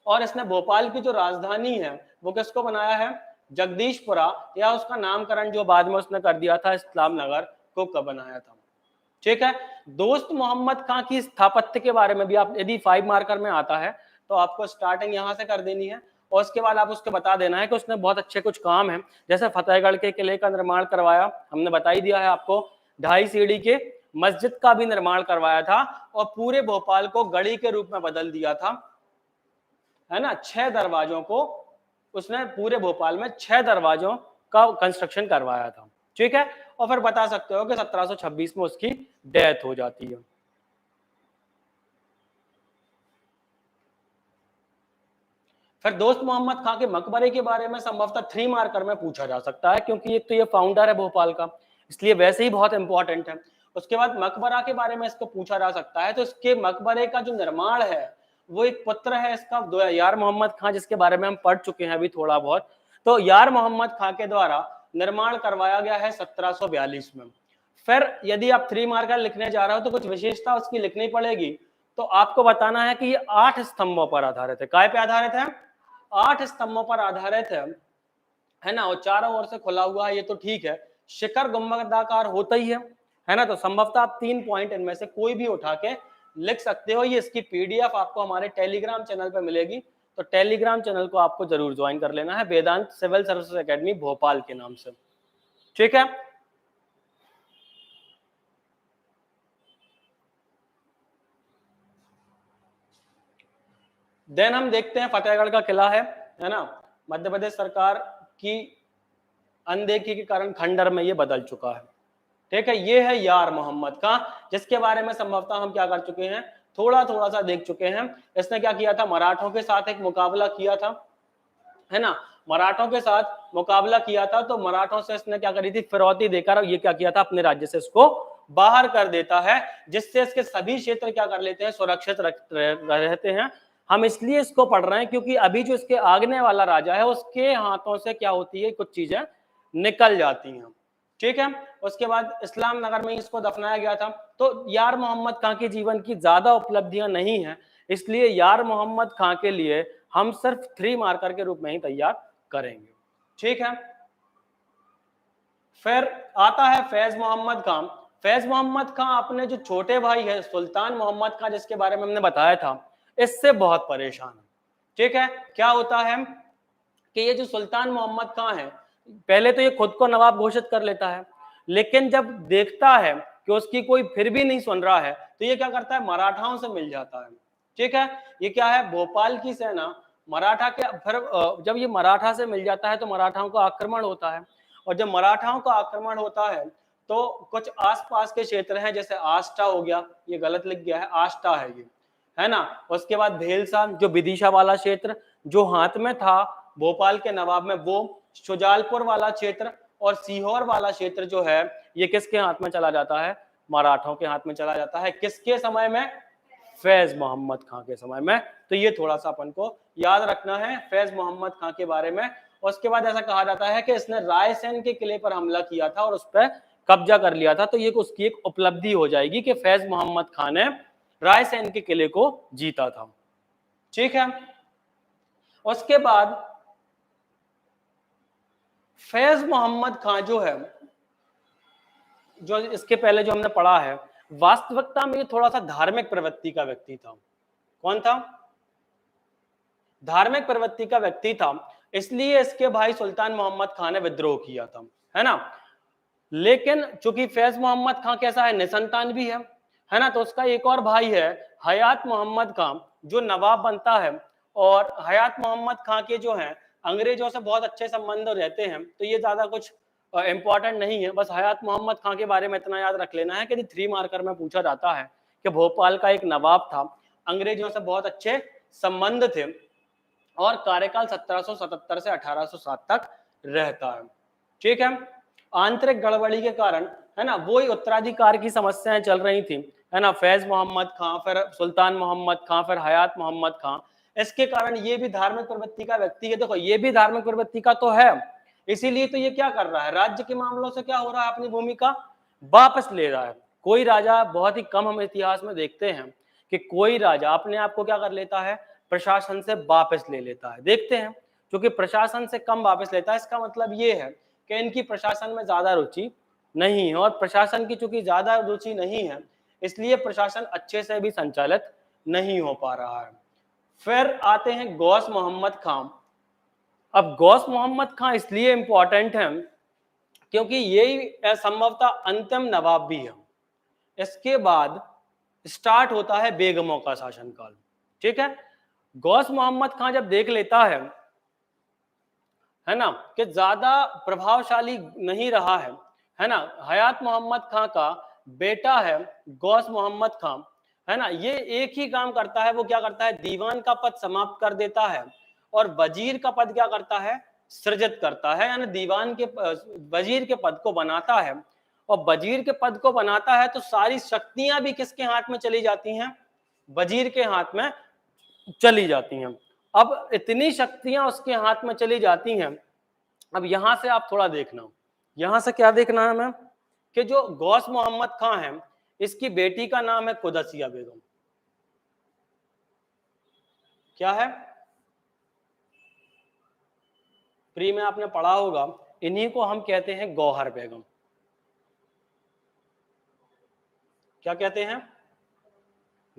और इसने भोपाल की जो राजधानी है वो किसको बनाया है, जगदीशपुरा, या उसका नामकरण जो बाद में उसने कर दिया था इस्लाम नगर को कब बनाया था। ठीक है, दोस्त मोहम्मद खां की स्थापत्य के बारे में भी आप यदि 5 मार्कर में आता है तो आपको स्टार्टिंग यहां से कर देनी है, और उसके बाद आप उसको बता देना है कि उसने बहुत अच्छे कुछ काम है, जैसे फतेहगढ़ के किले का निर्माण करवाया, हमने बता ही दिया है आपको, 2.5 सीढ़ी के मस्जिद का भी निर्माण करवाया था, और पूरे भोपाल को गढ़ी के रूप में बदल दिया था, है ना। 6 दरवाजों को उसने पूरे भोपाल में 6 दरवाजों का कंस्ट्रक्शन करवाया था। ठीक है, और फिर बता सकते हो कि 1726 में उसकी डेथ हो जाती है। फिर दोस्त मोहम्मद खां के मकबरे के बारे में संभवतः 3 मार्कर में पूछा जा सकता है, क्योंकि एक तो ये फाउंडर है भोपाल का, इसलिए वैसे ही बहुत इंपॉर्टेंट है। उसके बाद मकबरा के बारे में इसको पूछा जा सकता है, तो इसके मकबरे का जो निर्माण है वो एक पुत्र है इसका यार मोहम्मद खां, जिसके बारे में हम पढ़ चुके हैं अभी थोड़ा बहुत। तो यार मोहम्मद खां के द्वारा निर्माण करवाया गया है 1742 में। फिर यदि आप 3 मार्कर लिखने जा रहे हो तो कुछ विशेषता उसकी लिखनी पड़ेगी, तो आपको बताना है कि ये 8 स्तंभों पर आधारित है। काय पे आधारित है, 8 स्तंभों पर आधारित है ना, और चारों ओर से खुला हुआ है, ये तो ठीक है। शिखर गुंबदाकार होता ही है ना, तो संभवतः आप 3 पॉइंट इनमें से कोई भी उठा के लिख सकते हो। ये इसकी पीडीएफ आपको हमारे टेलीग्राम चैनल पे मिलेगी, तो टेलीग्राम चैनल को आपको जरूर ज्वाइन कर लेना है, वेदांत सिविल सर्विसेज एकेडमी भोपाल के नाम से। ठीक है, देन हम देखते हैं फतेहगढ़ का किला है ना, मध्य प्रदेश सरकार की अनदेखी के कारण खंडर में ये बदल चुका है। ठीक है, ये है यार मोहम्मद खां, जिसके बारे में संभवतः हम क्या कर चुके हैं, थोड़ा थोड़ा सा देख चुके हैं। इसने क्या किया था, मराठों के साथ एक मुकाबला किया था, है ना, मराठों के साथ मुकाबला किया था, तो मराठों से इसने क्या करी थी, फिरौती देकर ये क्या किया था, अपने राज्य से इसको बाहर कर देता है, जिससे इसके सभी क्षेत्र क्या कर लेते हैं, सुरक्षित रहते हैं। हम इसलिए इसको पढ़ रहे हैं क्योंकि अभी जो इसके आगने वाला राजा है उसके हाथों से क्या होती है, कुछ चीजें निकल जाती हैं। ठीक है, उसके बाद इस्लाम नगर में इसको दफनाया गया था। तो यार मोहम्मद खां के जीवन की ज्यादा उपलब्धियां नहीं है, इसलिए यार मोहम्मद खां के लिए हम सिर्फ 3 मार्कर के रूप में ही तैयार करेंगे। ठीक है, फिर आता है फैज मोहम्मद खां। फैज मोहम्मद खां अपने जो छोटे भाई है सुल्तान मोहम्मद खां, जिसके बारे में हमने बताया था, इससे बहुत परेशान है। ठीक है, क्या होता है कि ये जो सुल्तान मोहम्मद खां है, पहले तो ये खुद को नवाब घोषित कर लेता है, लेकिन जब देखता है कि उसकी कोई फिर भी नहीं सुन रहा है, तो ये क्या करता है, मराठाओं से मिल जाता है। ठीक है, ये क्या है, भोपाल की सेना मराठा के, फिर जब ये मराठा से मिल जाता है तो मराठाओं का आक्रमण होता है, और जब मराठाओं का आक्रमण होता है तो कुछ आसपास के क्षेत्र हैं, जैसे आष्टा हो गया, ये गलत लिख गया है, आष्टा है ये, है ना। उसके बाद भेलसा, जो विदिशा वाला क्षेत्र जो हाथ में था भोपाल के नवाब में, वो शुजालपुर वाला क्षेत्र और सीहोर वाला क्षेत्र जो है, ये किसके हाथ में चला जाता है, मराठों के हाथ में चला जाता है। किसके समय में, फैज मोहम्मद खां के समय में। तो ये थोड़ा सा अपन को याद रखना है फैज मोहम्मद खां के बारे में। उसके बाद ऐसा कहा जाता है कि इसने रायसेन के किले पर हमला किया था और उस पर कब्जा कर लिया था, तो ये उसकी एक उपलब्धि हो जाएगी कि फैज मोहम्मद खां ने रायसेन के किले को जीता था। ठीक है, उसके बाद फैज मोहम्मद खां जो है, जो इसके पहले जो हमने पढ़ा है, वास्तविकता में थोड़ा सा धार्मिक प्रवृत्ति का व्यक्ति था। कौन था, धार्मिक प्रवृत्ति का व्यक्ति था, इसलिए इसके भाई सुल्तान मोहम्मद खां ने विद्रोह किया था, है ना। लेकिन चूंकि फैज मोहम्मद खां कैसा है, निसंतान भी है ना, तो उसका एक और भाई है हयात मोहम्मद खां, जो नवाब बनता है। और हयात मोहम्मद खां के जो हैं अंग्रेजों से बहुत अच्छे संबंध रहते हैं, तो ये ज्यादा कुछ इंपॉर्टेंट नहीं है, बस हयात मोहम्मद खां के बारे में इतना याद रख लेना है कि 3 मार्कर में पूछा जाता है कि भोपाल का एक नवाब था, अंग्रेजों से बहुत अच्छे संबंध थे, और कार्यकाल 1777 से 1807 तक रहता है। ठीक है, आंतरिक गड़बड़ी के कारण, है ना, वो ही उत्तराधिकार की समस्याएं चल रही थी, है ना, फैज मोहम्मद खां, फिर सुल्तान मोहम्मद खां, फिर हयात मोहम्मद खां। इसके कारण ये भी धार्मिक प्रवृत्ति का व्यक्ति है। देखो ये भी धार्मिक प्रवृत्ति का तो है, इसीलिए तो ये क्या कर रहा है, राज्य के मामलों से क्या हो रहा है, अपनी भूमिका वापस ले रहा है। कोई राजा, बहुत ही कम हम इतिहास में देखते हैं कि कोई राजा अपने आप को क्या कर लेता है, प्रशासन से वापस ले लेता है। देखते हैं, क्योंकि प्रशासन से कम वापस लेता है, इसका मतलब ये है कि इनकी प्रशासन में ज्यादा रुचि नहीं है, और प्रशासन की चूंकि ज्यादा रुचि नहीं है, इसलिए प्रशासन अच्छे से भी संचालित नहीं हो पा रहा है। फिर आते हैं गौस मोहम्मद खान। अब गौस मोहम्मद खान इसलिए इंपॉर्टेंट है क्योंकि यही संभवतः अंतिम नवाब भी है। इसके बाद स्टार्ट होता है बेगमों का शासनकाल। ठीक है, गौस मोहम्मद खान जब देख लेता है ना, कि ज्यादा प्रभावशाली नहीं रहा है ना, हयात मोहम्मद खान का बेटा है गौस मोहम्मद खान, है ना, ये एक ही काम करता है, वो क्या करता है, दीवान का पद समाप्त कर देता है और वजीर का पद क्या करता है, सृजित करता है, यानी दीवान के वजीर के पद को बनाता है। और वजीर के पद को बनाता है तो सारी शक्तियां भी किसके हाथ में चली जाती हैं, वजीर के हाथ में चली जाती हैं। अब इतनी शक्तियां उसके हाथ में चली जाती हैं। अब यहां से आप थोड़ा देखना, यहां से क्या देखना है हमें, कि जो गौस मोहम्मद खान है, इसकी बेटी का नाम है कुदसिया बेगम। क्या है, प्री में आपने पढ़ा होगा, इन्हीं को हम कहते हैं गौहर बेगम। क्या कहते हैं,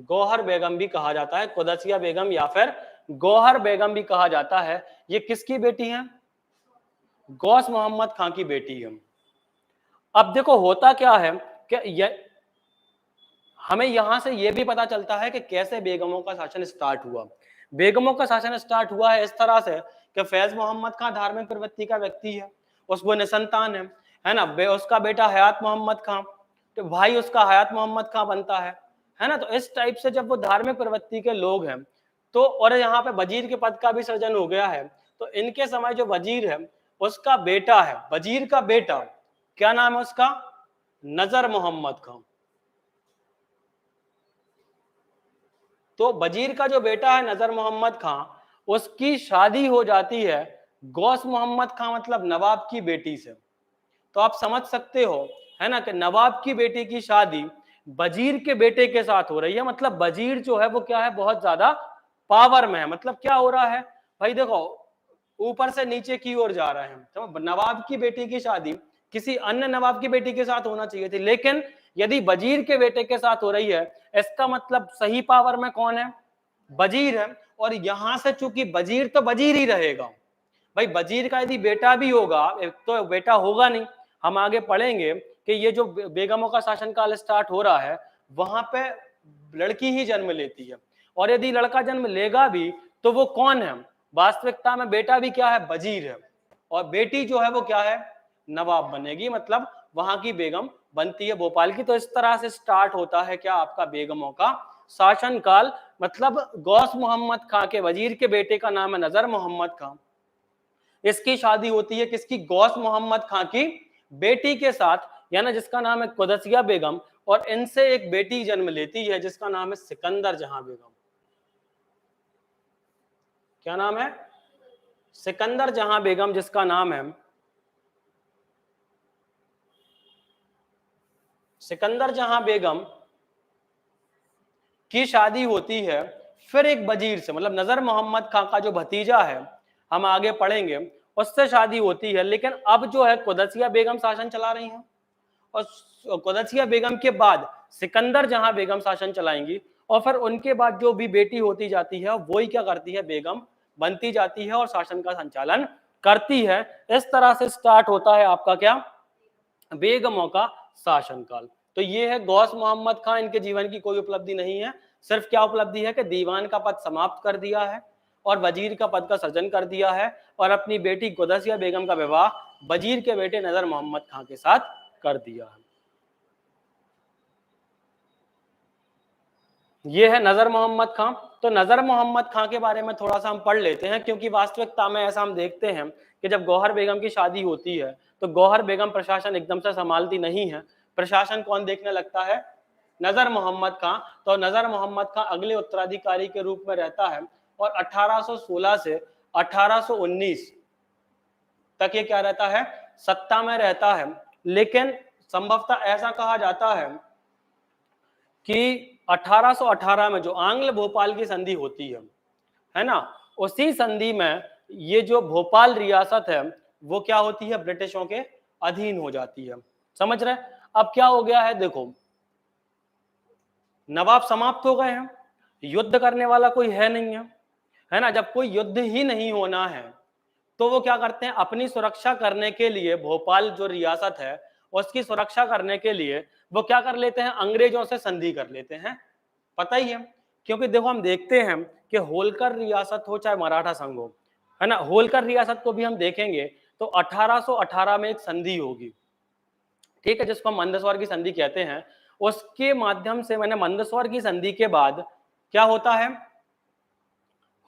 गौहर बेगम भी कहा जाता है, कुदसिया बेगम या फिर गौहर बेगम भी कहा जाता है। ये किसकी बेटी है, गौस मोहम्मद खान की बेटी है। अब देखो होता क्या है कि हमें यहां से यह भी पता चलता है कि कैसे बेगमों का शासन स्टार्ट हुआ। बेगमों का शासन स्टार्ट हुआ है इस तरह से कि फैज मोहम्मद खान धार्मिक प्रवृत्ति का व्यक्ति है, उसको निसंतान है ना, उसका बेटा हयात मोहम्मद खान, तो भाई उसका हयात मोहम्मद खान बनता है ना। तो इस टाइप से जब वो धार्मिक प्रवृत्ति के लोग हैं, तो और यहाँ पे वजीर के पद का भी सृजन हो गया है, तो इनके समय जो वजीर है उसका बेटा है, वजीर का बेटा, क्या नाम है उसका, नजर मोहम्मद खान। तो वजीर का जो बेटा है नजर मोहम्मद खान, उसकी शादी हो जाती है गौस मोहम्मद खान मतलब नवाब की बेटी से। तो आप समझ सकते हो, है ना, कि नवाब की बेटी की शादी वजीर के बेटे के साथ हो रही है। मतलब वजीर जो है वो क्या है, बहुत ज्यादा पावर में है। मतलब क्या हो रहा है भाई, देखो ऊपर से नीचे की ओर जा रहे हैं। तो नवाब की बेटी की शादी किसी अन्य नवाब की बेटी के साथ होना चाहिए थी, लेकिन यदि वजीर के बेटे के साथ हो रही है, इसका मतलब सही पावर में कौन है, वजीर है। और यहां से चूंकि वजीर तो वजीर ही रहेगा भाई, वजीर का यदि बेटा भी होगा तो बेटा होगा नहीं। हम आगे पढ़ेंगे कि ये जो बेगमों का शासनकाल स्टार्ट हो रहा है, वहां पे लड़की ही जन्म लेती है, और यदि लड़का जन्म लेगा भी तो वो कौन है, वास्तविकता में बेटा भी क्या है, वजीर है, और बेटी जो है वो क्या है, नवाब बनेगी, मतलब वहां की बेगम बनती है भोपाल की। तो इस तरह से स्टार्ट होता है क्या, आपका बेगमों का शासनकाल। मतलब गौस मोहम्मद खान के वजीर के बेटे का नाम है नजर मोहम्मद खान, इसकी शादी होती है किसकी, गौस मोहम्मद खान की बेटी के साथ, यानी जिसका नाम है कुदसिया बेगम, और इनसे एक बेटी जन्म लेती है जिसका नाम है सिकंदर जहां बेगम। क्या नाम है, सिकंदर जहां बेगम, जिसका नाम है सिकंदर जहां बेगम की शादी होती है फिर एक वजीर से, मतलब नजर मोहम्मद खान का जो भतीजा है, हम आगे पढ़ेंगे, उससे शादी होती है। लेकिन अब जो है कुदसिया बेगम शासन चला रही हैं, और कुदसिया बेगम के बाद सिकंदर जहां बेगम शासन चलाएंगी, और फिर उनके बाद जो भी बेटी होती जाती है वही क्या करती है, बेगम बनती जाती है और शासन का संचालन करती है। इस तरह से स्टार्ट होता है आपका क्या, बेगमों का शासनकाल। तो ये है गौस मोहम्मद खान, इनके जीवन की कोई उपलब्धि नहीं है, सिर्फ क्या उपलब्धि है कि दीवान का पद समाप्त कर दिया है और वजीर का पद का सृजन कर दिया है, और अपनी बेटी कुदसिया बेगम का विवाह वजीर के बेटे नजर मोहम्मद खान के साथ कर दिया है। ये है नजर मोहम्मद खान। तो नजर मोहम्मद खान के बारे में थोड़ा सा हम पढ़ लेते हैं, क्योंकि वास्तविकता में ऐसा हम देखते हैं कि जब गौहर बेगम की शादी होती है तो गौहर बेगम प्रशासन एकदम से संभालती नहीं है। प्रशासन कौन देखने लगता है, नजर मोहम्मद खां, तो नजर मोहम्मद खां अगले उत्तराधिकारी के रूप में रहता है और 1816 से 1819 तक ये क्या रहता है, सत्ता में रहता है। लेकिन संभवतः ऐसा कहा जाता है कि 1818 में जो आंग्ल भोपाल की संधि होती है ना, उसी संधि में ये जो भोपाल रियासत है वो क्या होती है, ब्रिटिशों के अधीन हो जाती है। समझ रहे? अब क्या हो गया है, देखो नवाब समाप्त हो गए हैं, युद्ध करने वाला कोई है नहीं है ना। जब कोई युद्ध ही नहीं होना है तो वो क्या करते हैं, अपनी सुरक्षा करने के लिए भोपाल जो रियासत है उसकी सुरक्षा करने के लिए वो क्या कर लेते हैं, अंग्रेजों से संधि कर लेते हैं। पता ही है, क्योंकि देखो हम देखते हैं कि होलकर रियासत हो चाहे मराठा संघ हो, है ना, होलकर रियासत को भी हम देखेंगे तो 1818 में एक संधि होगी, ठीक है, जिसको हम मंदसौर की संधि कहते हैं। उसके माध्यम से मैंने मंदसौर की संधि के बाद क्या होता है,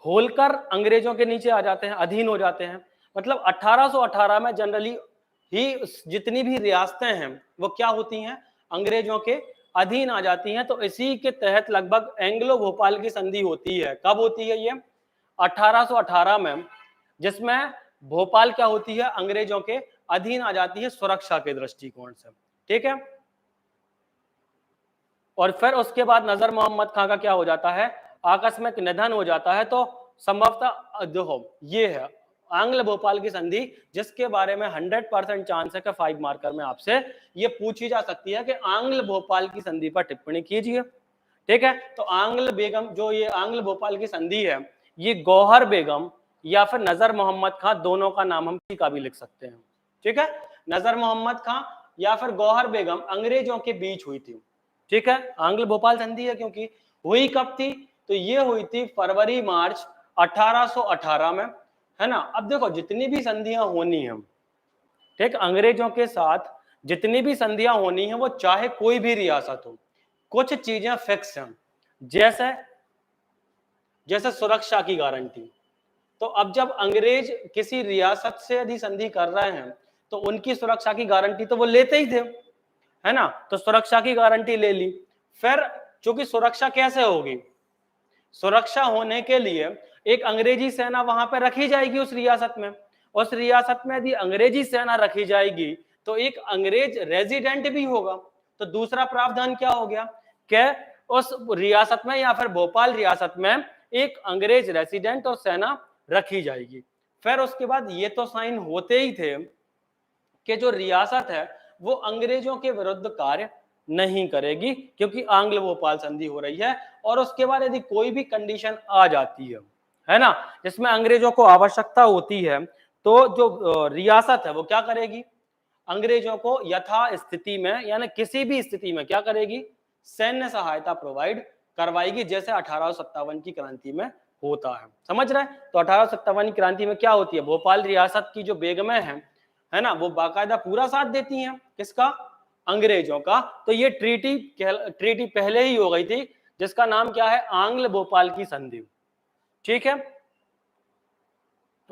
होलकर अंग्रेजों के नीचे आ जाते हैं, अधीन हो जाते हैं। मतलब 1818 में जनरली ही जितनी भी रियासतें हैं वो क्या होती हैं, अंग्रेजों के अधीन आ जाती हैं। तो इसी के तहत लगभग एंग्लो भोपाल की संधि होती है। कब होती है ये, 1818 में, जिसमें भोपाल क्या होती है, अंग्रेजों के अधीन आ जाती है सुरक्षा के दृष्टिकोण से, ठीक है। और फिर उसके बाद नजर मोहम्मद खां का क्या हो जाता है, आकस्मिक निधन हो जाता है। तो संभवतः देखो ये है आंग्ल भोपाल की संधि, जिसके बारे में 100% चांस है कि 5 मार्कर में आपसे ये पूछी जा सकती है कि आंग्ल भोपाल की संधि पर टिप्पणी कीजिए, ठीक है। तो आंग्ल बेगम, जो ये आंग्ल भोपाल की संधि है, ये गौहर बेगम या फिर नजर मोहम्मद खां, दोनों का नाम हम किसी का भी लिख सकते हैं, ठीक है। नजर मोहम्मद खां या फिर गौहर बेगम अंग्रेजों के बीच हुई थी, ठीक है। आंग्ल भोपाल संधि है, क्योंकि हुई कब थी, तो ये हुई थी फरवरी मार्च 1818 में, है ना। अब देखो जितनी भी संधियां होनी है, ठीक, अंग्रेजों के साथ जितनी भी संधियां होनी है, वो चाहे कोई भी रियासत हो, कुछ चीजें फिक्स हैं, जैसे जैसे सुरक्षा की गारंटी। तो अब जब अंग्रेज किसी रियासत से यदि संधि कर रहे हैं तो उनकी सुरक्षा की गारंटी तो वो लेते ही थे, है ना। तो सुरक्षा की गारंटी ले ली। फिर चूंकि सुरक्षा कैसे होगी, सुरक्षा होने के लिए एक अंग्रेजी सेना वहां पर रखी जाएगी उस रियासत में। उस रियासत में यदि अंग्रेजी सेना रखी जाएगी तो एक अंग्रेज रेजिडेंट भी होगा। तो दूसरा प्रावधान क्या हो गया कि उस रियासत में या फिर भोपाल रियासत में एक अंग्रेज रेजिडेंट और सेना रखी जाएगी। फिर उसके बाद ये तो साइन होते ही थे कि जो रियासत है वो अंग्रेजों के विरुद्ध कार्य नहीं करेगी, क्योंकि आंग्ल भोपाल संधि हो रही है। और उसके बाद यदि कोई भी कंडीशन आ जाती है ना, जिसमें अंग्रेजों को आवश्यकता होती है, तो जो रियासत है वो क्या करेगी, अंग्रेजों को यथा स्थिति में यानी किसी भी स्थिति में क्या करेगी, सैन्य सहायता प्रोवाइड करवाएगी, जैसे 1857 की क्रांति में होता है। समझ रहे हैं? तो 1857 की क्रांति में क्या होती है, भोपाल रियासत की जो बेगमें हैं, है ना, वो बाकायदा पूरा साथ देती हैं, किसका, अंग्रेजों का। तो ये ट्रीटी पहले ही हो गई थी, जिसका नाम क्या है, आंग्ल भोपाल की संधि, ठीक है।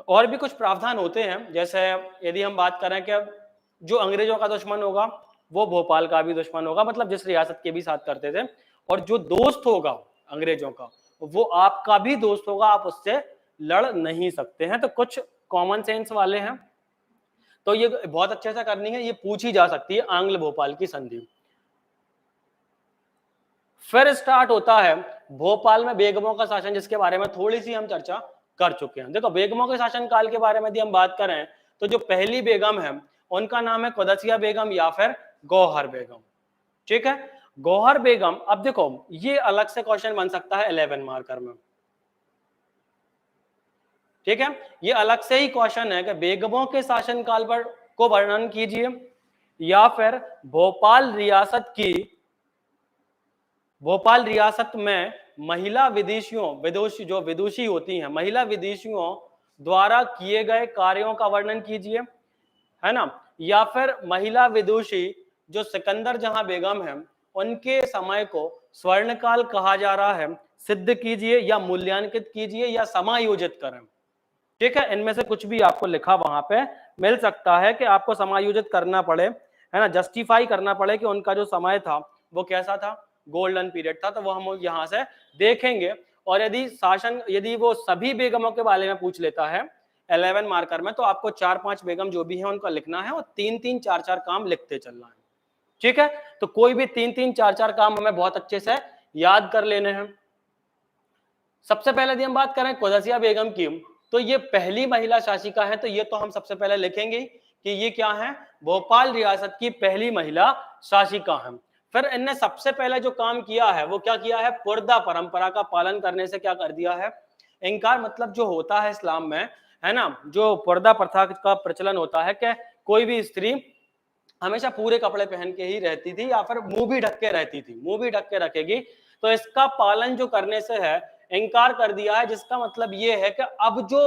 और भी कुछ प्रावधान होते हैं, जैसे यदि हम बात करें कि जो अंग्रेजों का दुश्मन होगा वो भोपाल का भी दुश्मन होगा, मतलब जिस रियासत के भी साथ करते थे। और जो दोस्त होगा अंग्रेजों का वो आपका भी दोस्त होगा, आप उससे लड़ नहीं सकते हैं। तो कुछ कॉमन सेंस वाले हैं, तो ये बहुत अच्छे से करनी है, ये पूछी जा सकती है आंग्ल भोपाल की संधि। फिर स्टार्ट होता है भोपाल में बेगमों का शासन, जिसके बारे में थोड़ी सी हम चर्चा कर चुके हैं। देखो बेगमों के शासन काल के बारे में यदि हम बात करें तो जो पहली बेगम है उनका नाम है कुदसिया बेगम या फिर गौहर बेगम, ठीक है। गौहर बेगम, अब देखो ये अलग से क्वेश्चन बन सकता है 11 मार्कर में, ठीक है। ये अलग से ही क्वेश्चन है कि बेगमों के शासनकाल पर को वर्णन कीजिए, या फिर भोपाल रियासत में महिला विदेशी जो विदुषी होती हैं, महिला विदेशियों द्वारा किए गए कार्यों का वर्णन कीजिए, है ना। या फिर महिला विदुषी जो सिकंदर जहां बेगम है उनके समय को स्वर्णकाल कहा जा रहा है, सिद्ध कीजिए या मूल्यांकित कीजिए या समायोजित करें, ठीक है। इनमें से कुछ भी आपको लिखा वहां पे मिल सकता है कि आपको समायोजित करना पड़े, है ना, जस्टिफाई करना पड़े कि उनका जो समय था वो कैसा था, गोल्डन पीरियड था, तो वो हम यहाँ से देखेंगे। और यदि वो सभी बेगमों के बारे में पूछ लेता है 11 मार्कर में, तो आपको 4-5 बेगम जो भी है उनका लिखना है और 3-3 4-4 काम लिखते चलना है। ठीक है, तो कोई भी 3-3 4-4 काम हमें बहुत अच्छे से याद कर लेने हैं। सबसे पहले यदि हम बात करें कुदसिया बेगम की, तो ये पहली महिला शासिका है, तो ये तो हम सबसे पहले लिखेंगे कि ये क्या है, भोपाल रियासत की पहली महिला शासिका है। फिर इनने सबसे पहले जो काम किया है वो क्या किया है, पुर्दा परंपरा का पालन करने से क्या कर दिया है, इनकार। मतलब जो होता है इस्लाम में, है ना, जो पर्दा प्रथा का प्रचलन होता है कि कोई भी स्त्री हमेशा पूरे कपड़े पहन के ही रहती थी या फिर मुंह भी ढक के रहती थी, मुंह भी ढक के रखेगी, तो इसका पालन जो करने से है इनकार कर दिया है। जिसका मतलब ये है कि अब जो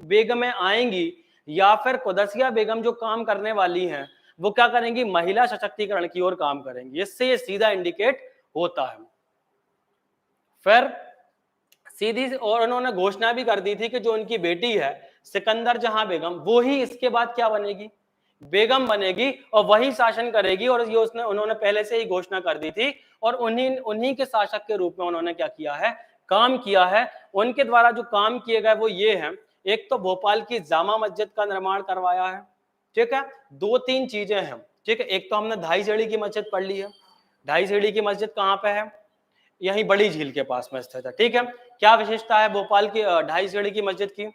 बेगमें आएंगी या फिर कुदसिया बेगम जो काम करने वाली हैं वो क्या करेंगी, महिला सशक्तिकरण की ओर काम करेंगी। इससे ये सीधा इंडिकेट होता है। फिर सीधी और उन्होंने घोषणा भी कर दी थी कि जो उनकी बेटी है सिकंदर जहां बेगम, वो ही इसके बाद क्या बनेगी, बेगम बनेगी और वही शासन करेगी। और ये उन्होंने पहले से ही घोषणा कर दी थी और उन्हीं के शासक के रूप में उन्होंने क्या किया है, काम किया है। उनके द्वारा जो काम किए गए वो ये है, एक तो भोपाल की जामा मस्जिद का निर्माण करवाया है। ठीक है, 2-3 चीजें हैं। ठीक है, एक तो हमने ढाई सीढ़ी की मस्जिद पढ़ ली है। ढाई सीढ़ी की मस्जिद कहाँ पे है, यही बड़ी झील के पास में स्थित है। ठीक है, क्या विशेषता है भोपाल की ढाई सीढ़ी की मस्जिद की,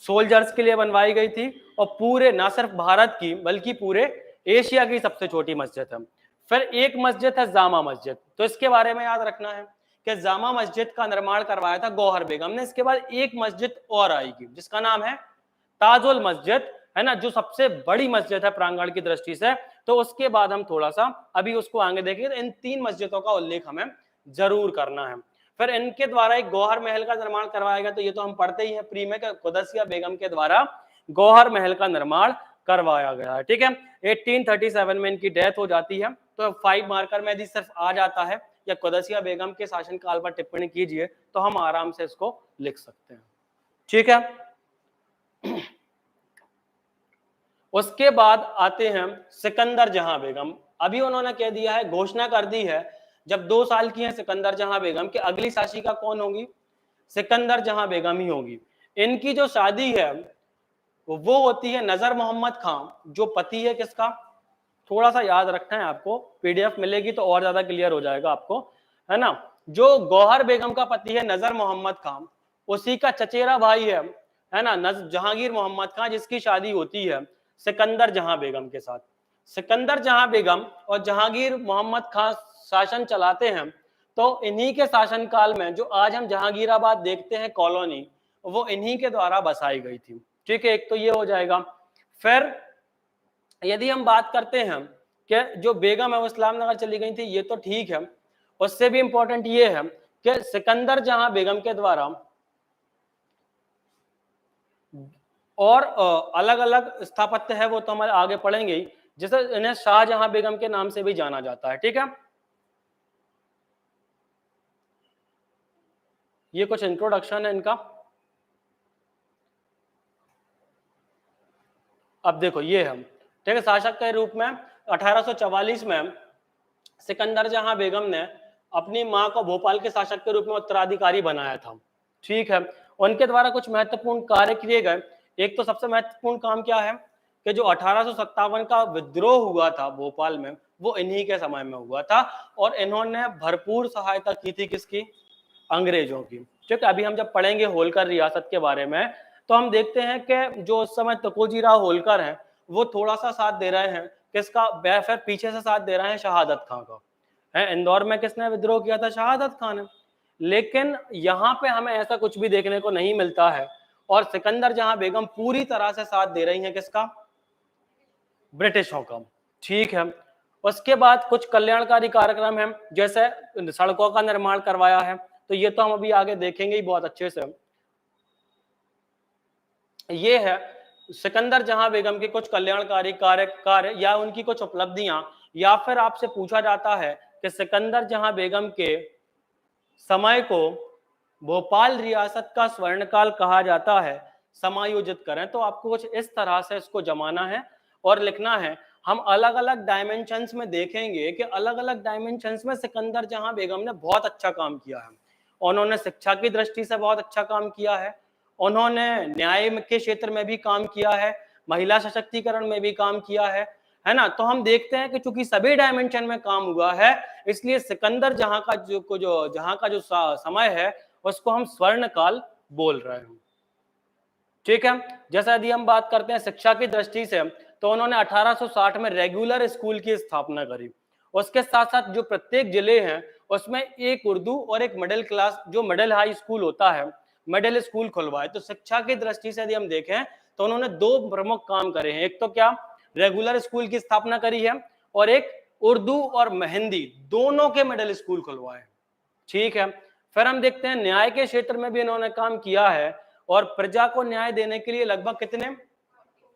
सोल्जर्स के लिए बनवाई गई थी और पूरे ना सिर्फ भारत की बल्कि पूरे एशिया की सबसे छोटी मस्जिद है। फिर एक मस्जिद है जामा मस्जिद, तो इसके बारे में याद रखना है कि जामा मस्जिद का निर्माण करवाया था गौहर बेगम ने। इसके बाद एक मस्जिद और आएगी जिसका नाम है ताजुल मस्जिद, है ना, जो सबसे बड़ी मस्जिद है प्रांगण की दृष्टि से। तो उसके बाद हम थोड़ा सा अभी उसको आगे देखेंगे। तो इन 3 मस्जिदों का उल्लेख हमें जरूर करना है। फिर इनके द्वारा एक गौहर महल का निर्माण करवाया गया, तो ये तो हम पढ़ते ही हैं प्री में, कुदसिया बेगम के द्वारा गौहर महल का निर्माण करवाया गया है। ठीक है, 1837 में इनकी डेथ हो जाती है। तो 5 मार्कर में यदि सिर्फ आ जाता है या कुदसिया बेगम के शासनकाल पर टिप्पणी कीजिए तो हम आराम से इसको लिख सकते हैं। ठीक है, उसके बाद आते हैं सिकंदर जहां बेगम। अभी उन्होंने कह दिया है, घोषणा कर दी है, जब 2 साल की है सिकंदर जहां बेगम कि अगली शासिका कौन होगी, सिकंदर जहां बेगम ही होगी। इनकी जो शादी है वो होती है नजर मोहम्मद खान, जो पति है किसका, थोड़ा सा याद रखना है आपको, पीडीएफ मिलेगी तो और ज्यादा क्लियर हो जाएगा आपको, है ना। जो गौहर बेगम का पति है नजर मोहम्मद खान, उसी का चचेरा भाई है ना, जहांगीर मोहम्मद खान, जिसकी शादी होती है सिकंदर जहां बेगम के साथ। सिकंदर जहां बेगम और जहांगीर मोहम्मद खान शासन चलाते हैं, तो इन्हीं के शासनकाल में जो आज हम जहांगीराबाद देखते हैं कॉलोनी, वो इन्हीं के द्वारा बसाई गई थी। ठीक है, एक तो ये हो जाएगा। फिर यदि हम बात करते हैं कि जो बेगम है वो इस्लाम नगर चली गई थी, ये तो ठीक है। उससे भी इंपॉर्टेंट ये है कि सिकंदर जहां बेगम के द्वारा और अलग अलग स्थापत्य है वो तो हमारे आगे पढ़ेंगे ही, जैसे इन्हें शाहजहां बेगम के नाम से भी जाना जाता है। ठीक है, ये कुछ इंट्रोडक्शन है इनका। अब देखो ये है, ठीक है, शासक के रूप में 1844 में सिकंदर जहां बेगम ने अपनी मां को भोपाल के शासक के रूप में उत्तराधिकारी बनाया था। ठीक है, उनके द्वारा कुछ महत्वपूर्ण कार्य किए गए। एक तो सबसे महत्वपूर्ण काम क्या है कि जो 1857 का विद्रोह हुआ था भोपाल में, वो इन्हीं के समय में हुआ था और इन्होंने भरपूर सहायता की थी किसकी, अंग्रेजों की। ठीक है, अभी हम जब पढ़ेंगे होलकर रियासत के बारे में तो हम देखते हैं कि जो उस समय तुकोजीराव होलकर हैं वो थोड़ा सा साथ दे रहे हैं किसका, फिर पीछे से साथ दे रहे हैं शहादत खां का। है, इंदौर में किसने विद्रोह किया था, शहादत खान ने। लेकिन यहाँ पे हमें ऐसा कुछ भी देखने को नहीं मिलता है और सिकंदर जहां बेगम पूरी तरह से साथ दे रही हैं किसका, ब्रिटिशों का। ठीक है, उसके बाद कुछ कल्याणकारी कार्यक्रम है, जैसे सड़कों का निर्माण करवाया है, तो ये तो हम अभी आगे देखेंगे ही बहुत अच्छे से। ये है सिकंदर जहां बेगम के कुछ कल्याणकारी कार्य या उनकी कुछ उपलब्धियां, या फिर आपसे पूछा जाता है कि सिकंदर जहां बेगम के समय को भोपाल रियासत का स्वर्णकाल कहा जाता है, समायोजित करें, तो आपको कुछ इस तरह से इसको जमाना है और लिखना है। हम अलग अलग डायमेंशंस में देखेंगे कि अलग अलग डायमेंशंस में सिकंदर जहां बेगम ने बहुत अच्छा काम किया है। उन्होंने शिक्षा की दृष्टि से बहुत अच्छा काम किया है, उन्होंने न्याय के क्षेत्र में भी काम किया है, महिला सशक्तिकरण में भी काम किया है ना। तो हम देखते हैं कि चूंकि सभी डायमेंशन में काम हुआ है, इसलिए सिकंदर जहां का जो समय है उसको हम स्वर्ण काल बोल रहे हैं। ठीक है, जैसा यदि हम बात करते हैं शिक्षा की दृष्टि से, तो उन्होंने 1860 में रेगुलर स्कूल की स्थापना करी। उसके साथ साथ जो प्रत्येक जिले हैं उसमें एक उर्दू और एक मिडिल क्लास जो मिडिल हाई स्कूल होता है, मिडिल स्कूल खुलवाए। तो शिक्षा की दृष्टि से यदि हम देखें तो उन्होंने दो प्रमुख काम करे हैं, एक तो क्या रेगुलर स्कूल की स्थापना करी है और एक उर्दू और हिंदी दोनों के मिडिल स्कूल खुलवाए। ठीक है, फिर हम देखते हैं न्याय के क्षेत्र में भी इन्होंने काम किया है और प्रजा को न्याय देने के लिए लगभग कितने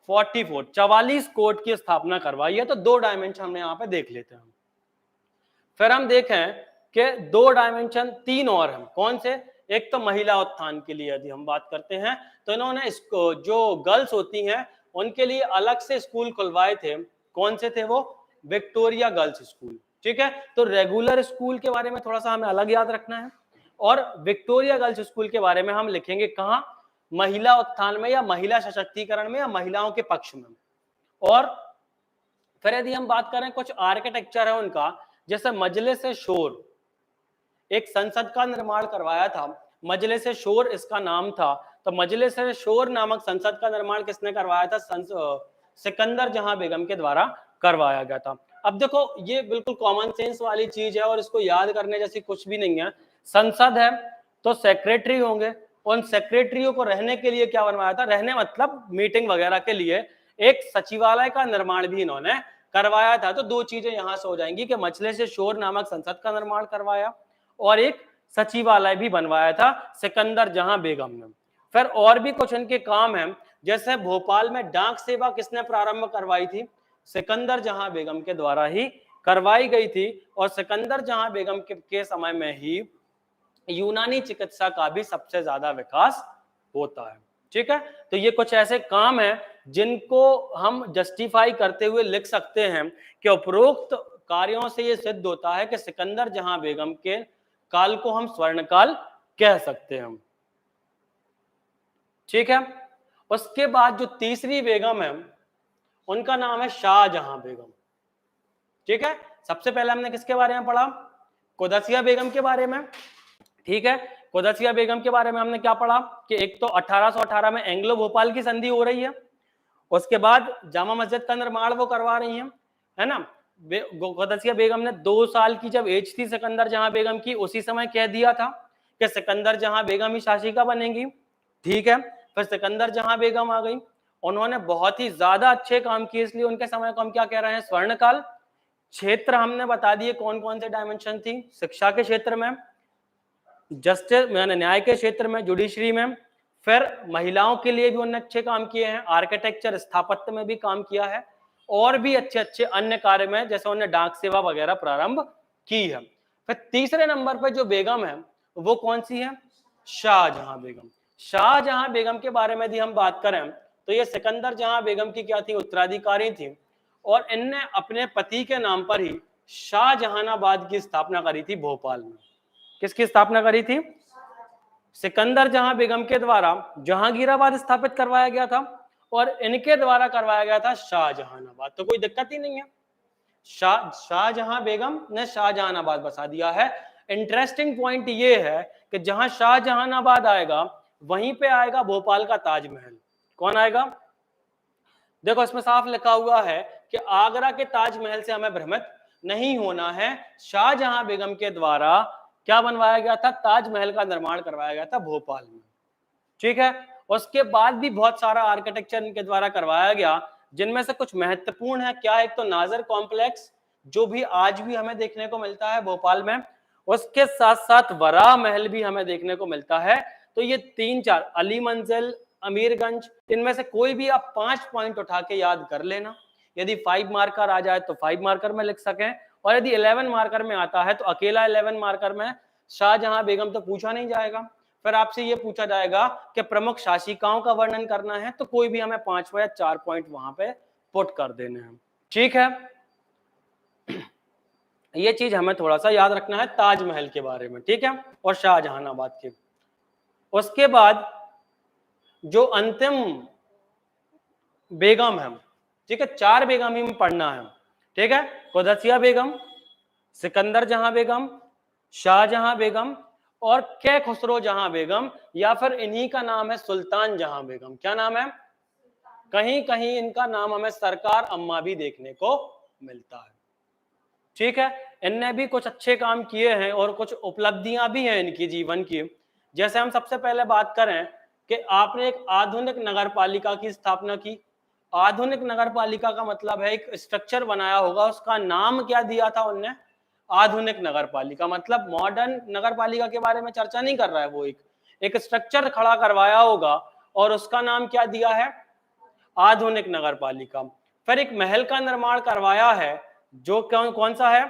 44 कोर्ट की स्थापना करवाई है। तो दो डायमेंशन हम यहाँ पे देख लेते हैं। फिर हम देखें कि दो डायमेंशन तीन और हैं, कौन से, एक तो महिला उत्थान के लिए यदि हम बात करते हैं तो इन्होंने इसको जो गर्ल्स होती हैं उनके लिए अलग से स्कूल खुलवाए थे। कौन से थे वो, विक्टोरिया गर्ल्स स्कूल। ठीक है, तो रेगुलर स्कूल के बारे में थोड़ा सा हमें अलग याद रखना है और विक्टोरिया गर्ल्स स्कूल के बारे में हम लिखेंगे कहाँ, महिला उत्थान में या महिला सशक्तिकरण में या महिलाओं के पक्ष में। और फिर यदि हम बात करें कुछ आर्किटेक्चर है उनका, जैसे मजलिस शोर, एक संसद का निर्माण करवाया था, मजलिस शोर इसका नाम था। तो मजलिस शोर नामक संसद का निर्माण किसने करवाया था, सिकंदर जहां बेगम के द्वारा करवाया गया था। अब देखो ये बिल्कुल कॉमन सेंस वाली चीज है और इसको याद करने जैसी कुछ भी नहीं है। संसद है तो सेक्रेटरी होंगे, उन सेक्रेटरियों को रहने के लिए क्या बनवाया था, रहने मतलब मीटिंग वगैरह के लिए एक सचिवालय का निर्माण भी इन्होंने करवाया था। तो दो चीजें यहां से हो जाएंगी कि मजलिस शोर नामक संसद का निर्माण करवाया और एक सचिवालय भी बनवाया था सिकंदर जहां बेगम ने। फिर और भी कुछ इनके काम हैं, जैसे भोपाल में डाक सेवा किसने प्रारंभ करवाई थी, सिकंदर जहां बेगम के द्वारा ही करवाई गई थी। और सिकंदर जहां बेगम के समय में ही यूनानी चिकित्सा का भी सबसे ज्यादा विकास होता है। ठीक है, तो ये कुछ ऐसे काम हैं जिनको हम जस्टिफाई करते हुए लिख सकते हैं कि उपरोक्त कार्यों से ये सिद्ध होता है कि सिकंदर जहां बेगम के काल को हम स्वर्ण काल कह सकते हैं। ठीक है, उसके बाद जो तीसरी बेगम है उनका नाम है शाहजहां बेगम। ठीक है, सबसे पहले हमने किसके बारे में पढ़ा, कुदसिया बेगम के बारे में। ठीक है, कुदसिया बेगम के बारे में हमने क्या पढ़ा कि एक तो 1818 में एंग्लो भोपाल की संधि हो रही है, उसके बाद जामा मस्जिद का निर्माण वो करवा रही हैं, है ना। कुदसिया बेगम ने 2 साल की जब एज थी सिकंदर जहां बेगम की, उसी समय कह दिया था कि सिकंदर जहां बेगम ही शासिका बनेंगी। ठीक है, फिर सिकंदर जहां बेगम आ गई, उन्होंने बहुत ही ज्यादा अच्छे काम किए, इसलिए उनके समय को हम क्या कह रहे हैं, स्वर्णकाल। क्षेत्र हमने बता दिए कौन कौन से डायमेंशन थी, शिक्षा के क्षेत्र में, जस्टिस यानी न्याय के क्षेत्र में, जुडिशरी में, फिर महिलाओं के लिए भी उन्होंने अच्छे काम किए हैं, आर्किटेक्चर स्थापत्य में भी काम किया है और भी अच्छे अच्छे अन्य कार्य में, जैसे उन्होंने डाक सेवा वगैरह प्रारंभ की है। फिर तीसरे नंबर पर जो बेगम है वो कौन सी है, शाहजहां बेगम। शाहजहां बेगम के बारे में यदि हम बात करें तो ये सिकंदर जहां बेगम की क्या थी, उत्तराधिकारी थी और इनने अपने पति के नाम पर ही शाहजहानाबाद की स्थापना करी थी भोपाल में। किसकी स्थापना करी थी, सिकंदर जहां बेगम के द्वारा जहांगीराबाद स्थापित करवाया गया था और इनके द्वारा करवाया गया था शाहजहानाबाद। तो कोई दिक्कत ही नहीं है, शाहजहां बेगम ने शाहजहानाबाद बसा दिया है। इंटरेस्टिंग पॉइंट ये है कि जहां शाहजहानाबाद आएगा वहीं पे आएगा भोपाल का ताजमहल। कौन आएगा, देखो इसमें साफ लिखा हुआ है कि आगरा के ताजमहल से हमें भ्रमित नहीं होना है, शाहजहां बेगम के द्वारा क्या बनवाया गया था, ताजमहल का निर्माण करवाया गया था भोपाल में। ठीक है, उसके बाद भी बहुत सारा आर्किटेक्चर इनके द्वारा करवाया गया, जिनमें से कुछ महत्वपूर्ण है क्या, एक तो नाजर कॉम्प्लेक्स जो भी आज भी हमें देखने को मिलता है भोपाल में, उसके साथ साथ वरा महल भी हमें देखने को मिलता है। तो ये 3-4 अली मंजिल, अमीरगंज, इनमें से कोई भी आप 5 पॉइंट उठा के याद कर लेना। यदि 5 मार्कर आ जाए तो 5 मार्कर में लिख सकें और यदि 11 मार्कर में आता है तो अकेला 11 मार्कर में शाहजहां बेगम तो पूछा नहीं जाएगा। फिर आपसे ये पूछा जाएगा कि प्रमुख शासिकाओं का वर्णन करना है, तो कोई भी हमें 5 या 4 पॉइंट वहां पे पुट कर देने हैं। ठीक है, ये चीज हमें थोड़ा सा याद रखना है ताजमहल के बारे में, ठीक है, और शाहजहानाबाद के। उसके बाद जो अंतिम बेगम है, ठीक है, 4 बेगम ही पढ़ना है, ठीक है, कुदसिया बेगम, सिकंदर जहां बेगम, शाहजहां बेगम और कै खुसरो जहां बेगम, या फिर इन्हीं का नाम है सुल्तान जहां बेगम। क्या नाम है? कहीं कहीं इनका नाम हमें सरकार अम्मा भी देखने को मिलता है, ठीक है। इनने भी कुछ अच्छे काम किए हैं और कुछ उपलब्धियां भी हैं इनकी जीवन की। जैसे हम सबसे पहले बात करें कि आपने एक आधुनिक नगर पालिका की स्थापना की। आधुनिक नगर पालिका का मतलब है एक स्ट्रक्चर बनाया होगा, उसका नाम क्या दिया था उनने? आधुनिक नगर पालिका। मतलब मॉडर्न नगर पालिका के बारे में चर्चा नहीं कर रहा है, वो एक स्ट्रक्चर खड़ा करवाया होगा और उसका नाम क्या दिया है? आधुनिक नगर पालिका। फिर एक महल का निर्माण करवाया है, जो कौन सा है?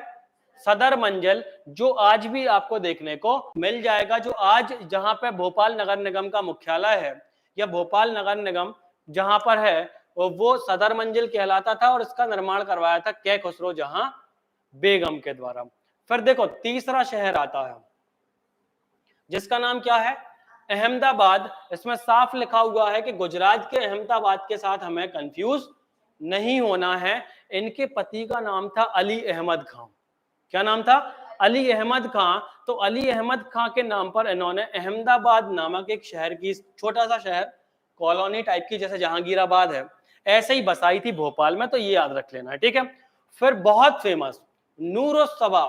सदर मंजिल, जो आज भी आपको देखने को मिल जाएगा। जो आज जहां पे भोपाल नगर निगम का मुख्यालय है, या भोपाल नगर निगम जहां पर है, वो सदर मंजिल कहलाता था और इसका निर्माण करवाया था कै खुसरो जहां बेगम के द्वारा। फिर देखो तीसरा शहर आता है जिसका नाम क्या है? अहमदाबाद। इसमें साफ लिखा हुआ है कि गुजरात के अहमदाबाद के साथ हमें कंफ्यूज नहीं होना है। इनके पति का नाम था अली अहमद खान। क्या नाम था? अली अहमद खान। तो अली अहमद खान के नाम पर इन्होंने अहमदाबाद नामक एक शहर की, छोटा सा शहर, कॉलोनी टाइप की, जैसे जहांगीराबाद है, ऐसे ही बसाई थी भोपाल में। तो ये याद रख लेना है, ठीक है। फिर बहुत फेमस नूरुस्सबा,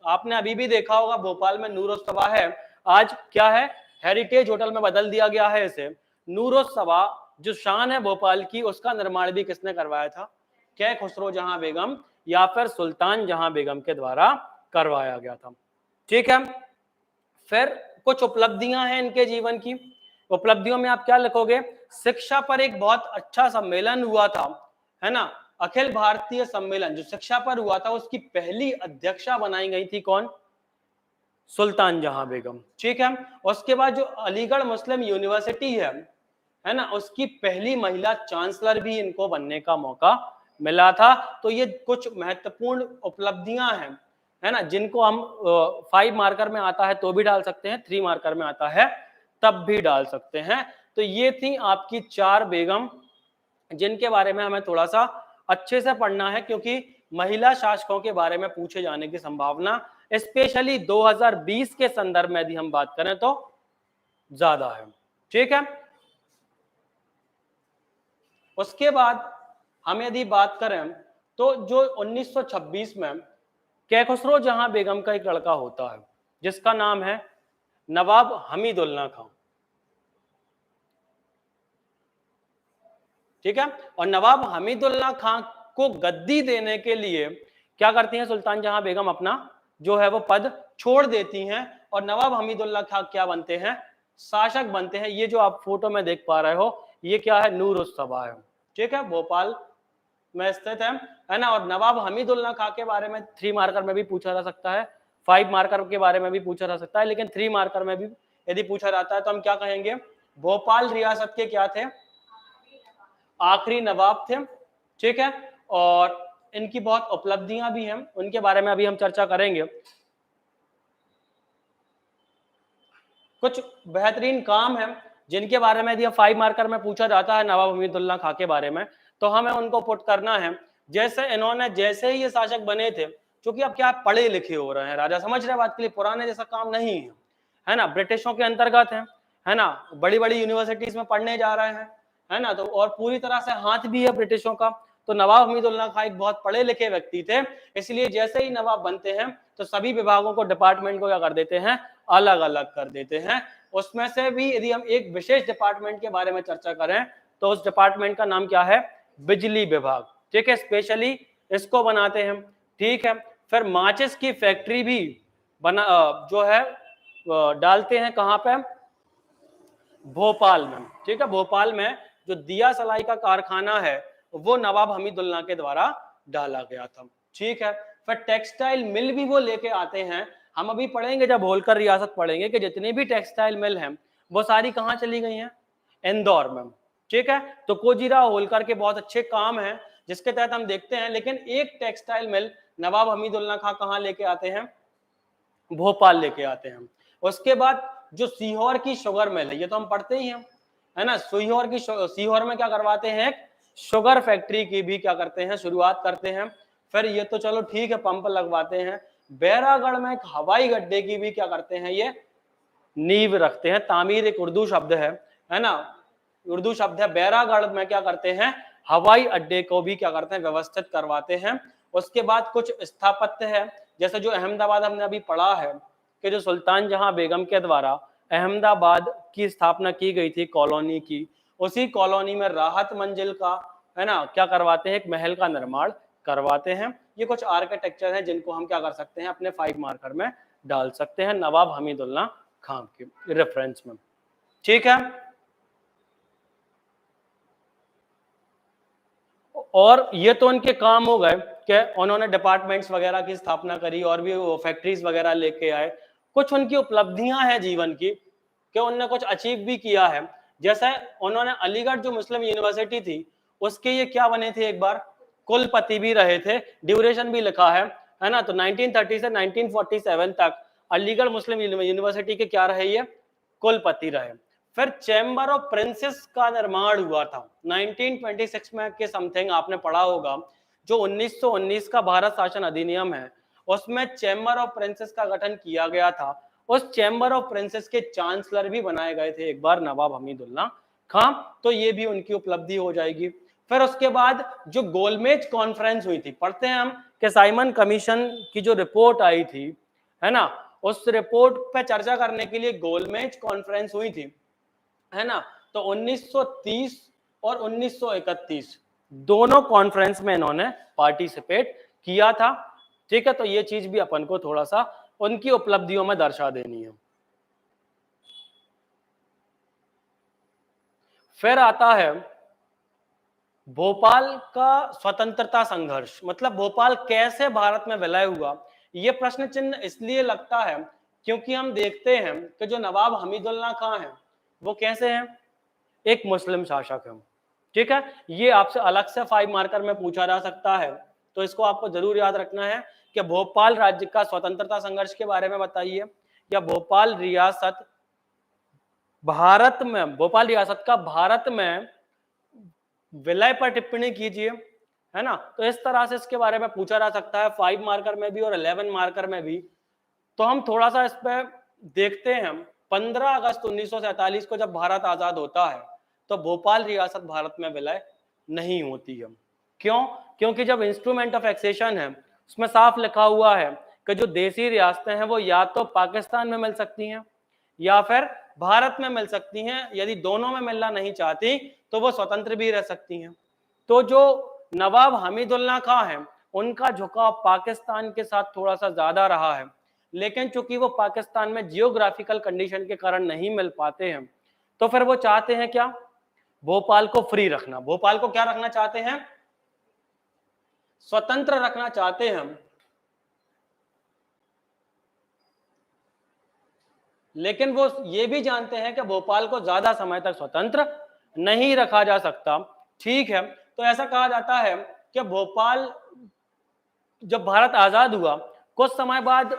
आपने अभी भी देखा होगा भोपाल में नूरुस्सबा है। आज क्या है? हेरिटेज होटल में बदल दिया गया है इसे। नूरुस्सबा जो शान है भोपाल की, उसका निर्माण भी किसने करवाया था? कै खुसरो जहां बेगम या फिर सुल्तान जहां बेगम के द्वारा करवाया गया था, ठीक है। फिर कुछ उपलब्धियां हैं इनके जीवन की। उपलब्धियों में आप क्या लिखोगे? शिक्षा पर एक बहुत अच्छा सम्मेलन हुआ था, है ना, अखिल भारतीय सम्मेलन जो शिक्षा पर हुआ था, उसकी पहली अध्यक्षा बनाई गई थी कौन? सुल्तान जहां बेगम, ठीक है। उसके बाद जो अलीगढ़ मुस्लिम यूनिवर्सिटी है ना, उसकी पहली महिला चांसलर भी इनको बनने का मौका मिला था। तो ये कुछ महत्वपूर्ण उपलब्धियां हैं, है ना, जिनको हम 5 मार्कर में आता है तो भी डाल सकते हैं, 3 मार्कर में आता है तब भी डाल सकते हैं। तो ये थी आपकी 4 बेगम, जिनके बारे में हमें थोड़ा सा अच्छे से पढ़ना है, क्योंकि महिला शासकों के बारे में पूछे जाने की संभावना स्पेशली 2020 के संदर्भ में यदि हम बात करें तो ज्यादा है, ठीक है। उसके बाद हम यदि बात करें तो जो 1926 में कै खुसरो जहां बेगम का एक लड़का होता है जिसका नाम है नवाब हमीदुल्ला खां, ठीक है। और नवाब हमीदुल्ला खां को गद्दी देने के लिए क्या करती हैं सुल्तान जहां बेगम? अपना जो है वो पद छोड़ देती हैं और नवाब हमीदुल्ला खां क्या बनते हैं? शासक बनते हैं। ये जो आप फोटो में देख पा रहे हो, ये क्या है? नूरुस्सबा है, ठीक है, भोपाल में स्थित है ना। और नवाब हमीदुल्ला खां के बारे में 3 मार्कर में भी पूछा जा सकता है, 5 मार्कर के बारे में भी पूछा जा सकता है, लेकिन 3 मार्कर में भी यदि पूछा जाता है तो हम क्या कहेंगे? भोपाल रियासत के क्या थे? आखिरी नवाब थे, ठीक है। और इनकी बहुत उपलब्धियां भी हैं, उनके बारे में अभी हम चर्चा करेंगे। कुछ बेहतरीन काम है जिनके बारे में यदि 5 मार्कर में पूछा जाता है नवाब हमीदुल्ला खां के बारे में, तो हमें उनको पुट करना है। जैसे इन्होंने, जैसे ही ये शासक बने थे, क्योंकि अब क्या पढ़े लिखे हो रहे हैं राजा, समझ रहे बात के लिए, पुराने जैसा काम नहीं है ना, ब्रिटिशों के अंतर्गत है ना, बड़ी बड़ी यूनिवर्सिटीज में पढ़ने जा रहे हैं, है ना, तो और पूरी तरह से हाथ भी है ब्रिटिशों का। तो नवाब हमीदुल्ला खां एक बहुत पढ़े लिखे व्यक्ति थे, इसलिए जैसे ही नवाब बनते हैं तो सभी विभागों को, डिपार्टमेंट को क्या कर देते हैं? अलग अलग कर देते हैं। उसमें से भी यदि हम एक विशेष डिपार्टमेंट के बारे में चर्चा करें तो उस डिपार्टमेंट का नाम क्या है? बिजली विभाग, ठीक है, स्पेशली इसको बनाते हैं, ठीक है। फिर माचिस की फैक्ट्री भी बना, जो है डालते हैं कहां पे? भोपाल में, ठीक है। भोपाल में जो दिया सलाई का कारखाना है वो नवाब हमीदुल्ला के द्वारा डाला गया था, ठीक है। फिर टेक्सटाइल मिल भी वो लेके आते हैं। हम अभी पढ़ेंगे, जब होलकर रियासत पढ़ेंगे, कि जितनी भी टेक्सटाइल मिल हैं वो सारी कहाँ चली गई हैं? इंदौर में, ठीक है। तो कोजीरा होलकर के बहुत अच्छे काम हैं, जिसके तहत हम देखते हैं। लेकिन एक टेक्सटाइल मिल नवाब हमीदुल्लाह खां कहाँ लेके आते हैं? भोपाल लेके आते हैं। उसके बाद जो सीहोर की शुगर मिल है, ये तो हम पढ़ते ही हैं, है ना, सीहोर में क्या करवाते हैं? शुगर फैक्ट्री की भी क्या करते हैं? शुरुआत करते हैं। फिर ये तो चलो ठीक है, पंप लगवाते हैं। बैरागढ़ में एक हवाई अड्डे की भी क्या करते हैं? ये नींव रखते हैं। तामीर एक उर्दू शब्द है ना, उर्दू शब्द है। बैरागढ़ में क्या करते हैं? हवाई अड्डे को भी क्या करते हैं? व्यवस्थित करवाते हैं। उसके बाद कुछ स्थापत्य है, जैसे जो अहमदाबाद हमने अभी पढ़ा है कि जो सुल्तान जहां बेगम के द्वारा अहमदाबाद की स्थापना की गई थी कॉलोनी की, उसी कॉलोनी में राहत मंजिल का, है ना, क्या करवाते हैं? एक महल का निर्माण करवाते हैं। ये कुछ आर्किटेक्चर हैं जिनको हम क्या कर सकते हैं? अपने 5 मार्कर में डाल सकते हैं नवाब हमीदुल्लाह खां के रेफरेंस में। ठीक है, और ये तो उनके काम हो गए कि उन्होंने डिपार्टमेंट्स वगैरह की स्थापना करी और भी फैक्ट्रीज वगैरह लेके आए। कुछ उनकी उपलब्धियां हैं जीवन की कि उन्होंने कुछ अचीव भी किया है। जैसे उन्होंने अलीगढ़ जो मुस्लिम यूनिवर्सिटी थी उसके ये क्या बने थे? एक बार कुलपति भी रहे थे। ड्यूरेशन भी लिखा है ना, तो 1930 से 1947 तक अलीगढ़ मुस्लिम यूनिवर्सिटी के क्या रहे? ये कुलपति रहे। फिर चैम्बर ऑफ प्रिंसेस का निर्माण हुआ था 1926 में के समथिंग, आपने पढ़ा होगा। जो 1919 का भारत शासन अधिनियम है उसमें चैम्बर ऑफ प्रिंसेस का गठन किया गया था। उस चैम्बर ऑफ प्रिंसेस के चांसलर भी बनाए गए थे एक बार नवाब हमीदुल्लाह खां, तो ये भी उनकी उपलब्धि हो जाएगी। फिर उसके बाद जो गोलमेज कॉन्फ्रेंस हुई थी, पढ़ते हैं हम कि साइमन कमीशन की जो रिपोर्ट आई थी, है ना, उस रिपोर्ट पे चर्चा करने के लिए गोलमेज कॉन्फ्रेंस हुई थी, है ना। तो 1930 और 1931 दोनों कॉन्फ्रेंस में इन्होंने पार्टिसिपेट किया था। ठीक है, तो ये चीज भी अपन को थोड़ा सा उनकी उपलब्धियों में दर्शा देनी है। फिर आता है भोपाल का स्वतंत्रता संघर्ष, मतलब भोपाल कैसे भारत में विलय हुआ। ये प्रश्न चिन्ह इसलिए लगता है क्योंकि हम देखते हैं कि जो नवाब हमीदुल्लाह खां हैं वो कैसे हैं? एक मुस्लिम शासक है। ठीक है, ये आपसे अलग से 5 मार्कर में पूछा जा सकता है, तो इसको आपको जरूर याद रखना है कि भोपाल राज्य का स्वतंत्रता संघर्ष के बारे में बताइए, या भोपाल रियासत भोपाल रियासत का भारत में विलय पर टिप्पणी कीजिए, है ना। तो इस तरह से इसके बारे में पूछा जा सकता है 5 मार्कर में भी और 11 मार्कर में भी। तो हम थोड़ा सा इस पे देखते हैं। 15 अगस्त 1947 को जब भारत आजाद होता है तो भोपाल रियासत भारत में विलय नहीं होती है। क्यों? क्योंकि जब इंस्ट्रूमेंट ऑफ एक्सेशन है उसमें साफ लिखा हुआ है कि जो देसी रियासतें हैं वो या तो पाकिस्तान में मिल सकती हैं या फिर भारत में मिल सकती हैं। यदि दोनों में मिलना नहीं चाहती तो वो स्वतंत्र भी रह सकती हैं। तो जो नवाब हमीदुल्लाह खां हैं उनका झुकाव पाकिस्तान के साथ थोड़ा सा ज्यादा रहा है, लेकिन चूंकि वो पाकिस्तान में जियोग्राफिकल कंडीशन के कारण नहीं मिल पाते हैं तो फिर वो चाहते हैं क्या? भोपाल को फ्री रखना। भोपाल को क्या रखना चाहते हैं? स्वतंत्र रखना चाहते हैं हम। लेकिन वो ये भी जानते हैं कि भोपाल को ज्यादा समय तक स्वतंत्र नहीं रखा जा सकता। ठीक है, तो ऐसा कहा जाता है कि भोपाल जब भारत आजाद हुआ कुछ समय बाद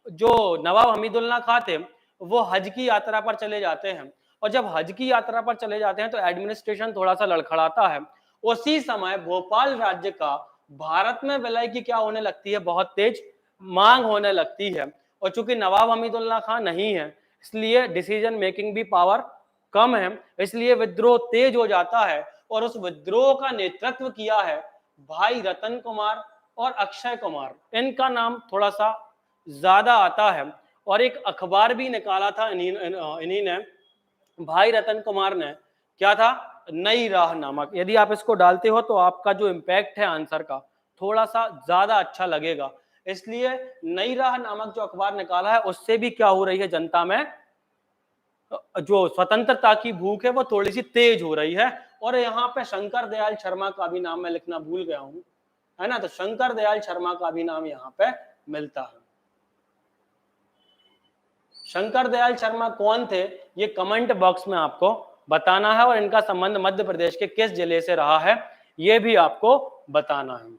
जो नवाब हमीदुल्लाह खां थे वो हज की यात्रा पर चले जाते हैं, और जब हज की यात्रा पर चले जाते हैं तो एडमिनिस्ट्रेशन थोड़ा सा लड़खड़ाता है। उसी समय भोपाल राज्य का भारत में विलय की क्या होने लगती है? बहुत तेज मांग होने लगती है। और चूंकि नवाब हमीदुल्लाह खां नहीं है इसलिए डिसीजन मेकिंग भी पावर कम है, इसलिए विद्रोह तेज हो जाता है। और उस विद्रोह का नेतृत्व किया है भाई रतन कुमार और अक्षय कुमार। इनका नाम थोड़ा सा ज्यादा आता है, और एक अखबार भी निकाला था इन्हीं ने, भाई रतन कुमार ने। क्या था? नई राह नामक। यदि आप इसको डालते हो तो आपका जो इम्पैक्ट है आंसर का थोड़ा सा ज्यादा अच्छा लगेगा। इसलिए नई राह नामक जो अखबार निकाला है उससे भी क्या हो रही है? जनता में जो स्वतंत्रता की भूख है वो थोड़ी सी तेज हो रही है। और यहाँ पे शंकर दयाल शर्मा का भी नाम मैं लिखना भूल गया हूं, है ना, तो शंकर दयाल शर्मा का भी नाम यहाँ पे मिलता है। शंकर दयाल शर्मा कौन थे ये कमेंट बॉक्स में आपको बताना है, और इनका संबंध मध्य प्रदेश के किस जिले से रहा है ये भी आपको बताना है।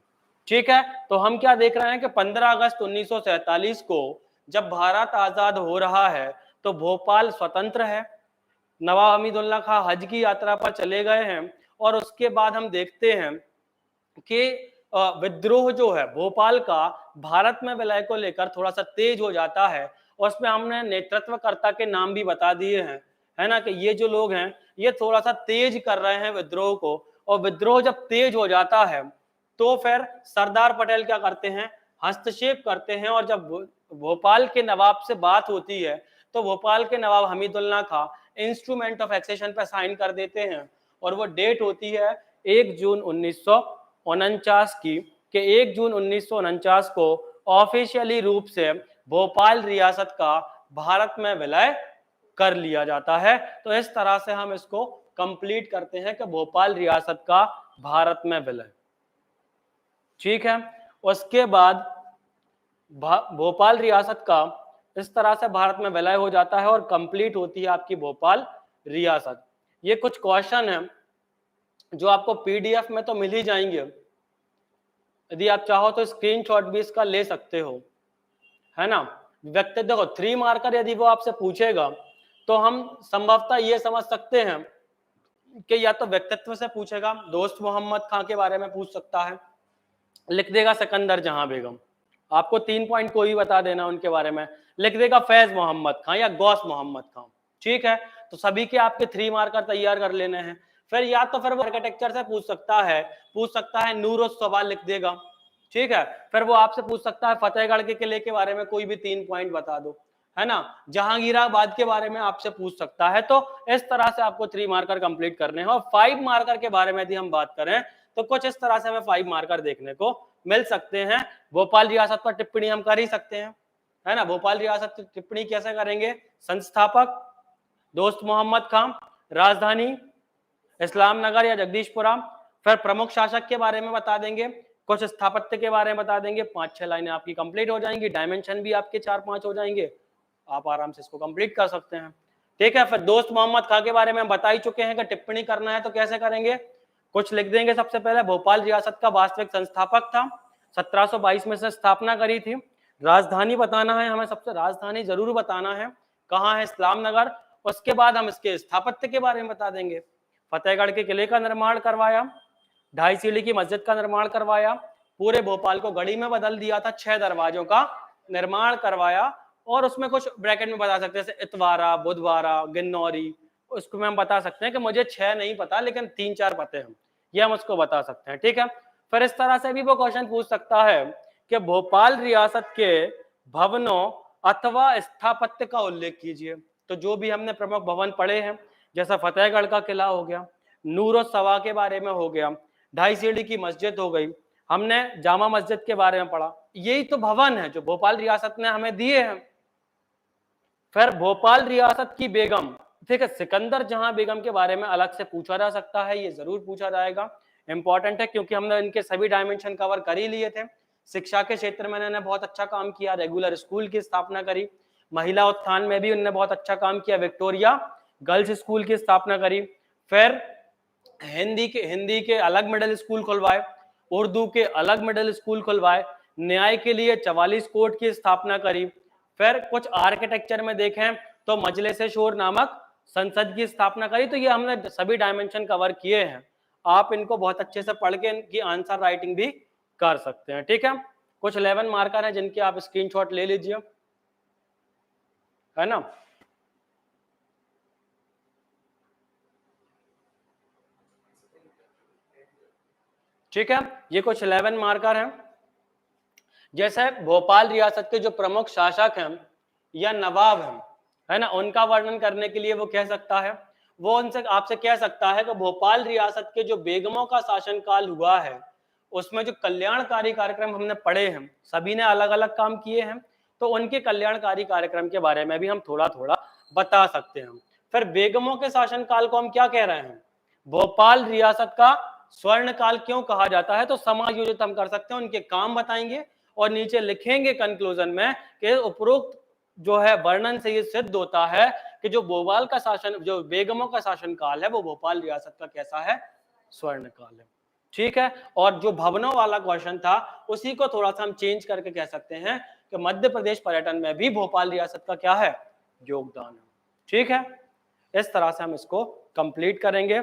ठीक है, तो हम क्या देख रहे हैं कि 15 अगस्त 1947 को जब भारत आजाद हो रहा है तो भोपाल स्वतंत्र है। नवाब हमीदुल्लाह खां हज की यात्रा पर चले गए हैं और उसके बाद हम देखते हैं कि विद्रोह जो है भोपाल का भारत में विलय को लेकर थोड़ा सा तेज हो जाता है और उसमें हमने नेतृत्वकर्ता के नाम भी बता दिए हैं, है ना, कि ये जो लोग हैं ये थोड़ा सा तेज कर रहे हैं विद्रोह को। और विद्रोह जब तेज हो जाता है तो फिर सरदार पटेल क्या करते हैं, हस्तक्षेप करते हैं। और जब भोपाल के नवाब से बात होती है तो भोपाल के नवाब हमीदुल्लाह खां इंस्ट्रूमेंट ऑफ एक्सेशन पर साइन कर देते हैं और वो डेट होती है 1 जून 1949 की, कि 1 जून 1949 को ऑफिशियली रूप से भोपाल रियासत का भारत में विलय कर लिया जाता है। तो इस तरह से हम इसको कंप्लीट करते हैं कि भोपाल रियासत का भारत में विलय। ठीक है, उसके बाद भोपाल रियासत का इस तरह से भारत में विलय हो जाता है और कंप्लीट होती है आपकी भोपाल रियासत। ये कुछ क्वेश्चन है जो आपको पीडीएफ में तो मिल ही जाएंगे, यदि आप चाहो तो स्क्रीनशॉट भी इसका ले सकते हो, है ना। व्यक्तित्व देखो 3 मार्कर यदि वो आपसे पूछेगा तो हम संभवतः ये समझ सकते हैं कि या तो व्यक्तित्व से पूछेगा, दोस्त मोहम्मद खां के बारे में पूछ सकता है, लिख देगा सिकंदर जहां बेगम, आपको 3 पॉइंट कोई भी बता देना उनके बारे में, लिख देगा फैज मोहम्मद खां या गौस मोहम्मद खां। ठीक है, तो सभी के आपके 3 मार्कर तैयार कर लेने हैं। फिर या तो फिर वो आर्किटेक्चर से पूछ सकता है नूर उस सवाल लिख देगा। ठीक है, फिर वो आपसे पूछ सकता है फतेहगढ़ के किले के बारे में कोई भी 3 पॉइंट बता दो, है ना। जहांगीराबाद के बारे में आपसे पूछ सकता है। तो इस तरह से आपको 3 मार्कर कंप्लीट करने हैं। और 5 मार्कर के बारे में यदि हम बात करें तो कुछ इस तरह से हमें 5 मार्कर देखने को मिल सकते हैं। भोपाल रियासत पर टिप्पणी हम कर ही सकते हैं, है ना। भोपाल रियासत की टिप्पणी कैसे करेंगे, संस्थापक दोस्त मोहम्मद खां, राजधानी इस्लाम नगर या जगदीशपुरा, फिर प्रमुख शासक के बारे में बता देंगे, कुछ स्थापत्य के बारे में बता देंगे। 5-6 लाइनें आपकी कंप्लीट हो जाएंगी, डायमेंशन भी आपके 4-5 हो जाएंगे, आप आराम से इसको कंप्लीट कर सकते हैं। ठीक है, फिर दोस्त मोहम्मद खां के बारे में बता ही चुके हैं कि टिप्पणी करना है तो कैसे करेंगे, कुछ लिख देंगे। सबसे पहले भोपाल रियासत का वास्तविक संस्थापक था, 1722 में से स्थापना करी थी। राजधानी बताना है हमें, सबसे राजधानी जरूर बताना है, कहाँ है, इस्लाम नगर। उसके बाद हम इसके स्थापत्य के बारे में बता देंगे, फतेहगढ़ के किले का निर्माण करवाया, 2.5 सीढ़ी की मस्जिद का निर्माण करवाया, पूरे भोपाल को गढ़ी में बदल दिया था, 6 दरवाजों का निर्माण करवाया। और उसमें कुछ ब्रैकेट में बता सकते हैं जैसे इतवारा, बुधवारा, गिन्नौरी, उसको में हम बता सकते हैं कि मुझे 6 नहीं पता लेकिन 3-4 पते हैं, ये हम उसको बता सकते हैं। ठीक है, फिर इस तरह से भी वो क्वेश्चन पूछ सकता है कि भोपाल रियासत के भवनों अथवा स्थापत्य का उल्लेख कीजिए। तो जो भी हमने प्रमुख भवन पढ़े हैं, जैसा फतेहगढ़ का किला हो गया, नूर सवा के बारे में हो गया, 2.5 सीढ़ी की मस्जिद हो गई, हमने जामा मस्जिद के बारे में पढ़ा, यही तो भवन है जो भोपाल रियासत ने हमें दिए हैं। फिर भोपाल रियासत की बेगम, ठीक है, सिकंदर जहां बेगम के बारे में अलग से पूछा जा सकता है, ये जरूर पूछा जाएगा, इंपॉर्टेंट है क्योंकि हमने इनके सभी डायमेंशन कवर कर ही लिए थे। शिक्षा के क्षेत्र में इन्होंने बहुत अच्छा काम किया, रेगुलर स्कूल की स्थापना करी, महिला उत्थान में भी उन्होंने बहुत अच्छा काम किया, विक्टोरिया गर्ल्स स्कूल की स्थापना करी। फिर हिंदी के अलग मिडिल स्कूल खुलवाए, उर्दू के अलग मिडिल स्कूल खुलवाए, न्याय के लिए 44 कोर्ट की स्थापना करी। फिर कुछ आर्किटेक्चर में देखें तो मजलिस शोर नामक संसद की स्थापना करी। तो ये हमने सभी डायमेंशन कवर किए हैं, आप इनको बहुत अच्छे से पढ़ के इनकी आंसर राइटिंग भी कर सकते हैं। ठीक है, कुछ 11 मार्कर हैं जिनके आप स्क्रीनशॉट ले लीजिए, है ना। ठीक है, ये कुछ 11 मार्कर हैं। जैसे भोपाल रियासत के जो प्रमुख शासक हैं या नवाब हैं, है ना, उनका वर्णन करने के लिए वो कह सकता है, वो उनसे आपसे कह सकता है कि भोपाल रियासत के जो बेगमों का शासनकाल हुआ है उसमें जो कल्याणकारी कार्यक्रम हमने पढ़े हैं, सभी ने अलग अलग काम किए हैं, तो उनके कल्याणकारी कार्यक्रम के बारे में भी हम थोड़ा थोड़ा बता सकते हैं। फिर बेगमों के शासनकाल को हम क्या कह रहे हैं, भोपाल रियासत का स्वर्ण काल क्यों कहा जाता है, तो समायोजित हम कर सकते हैं, उनके काम बताएंगे और नीचे लिखेंगे कंक्लूजन में कि उपरोक्त जो है वर्णन से ये सिद्ध होता है कि जो भोपाल का शासन, जो बेगमों का शासन काल है वो भोपाल रियासत का कैसा है, स्वर्ण काल है। ठीक है। और जो भवनों वाला क्वेश्चन था उसी को थोड़ा सा हम चेंज करके कह सकते हैं कि मध्य प्रदेश पर्यटन में भी भोपाल रियासत का क्या है, योगदान है। ठीक है, इस तरह से हम इसको कंप्लीट करेंगे।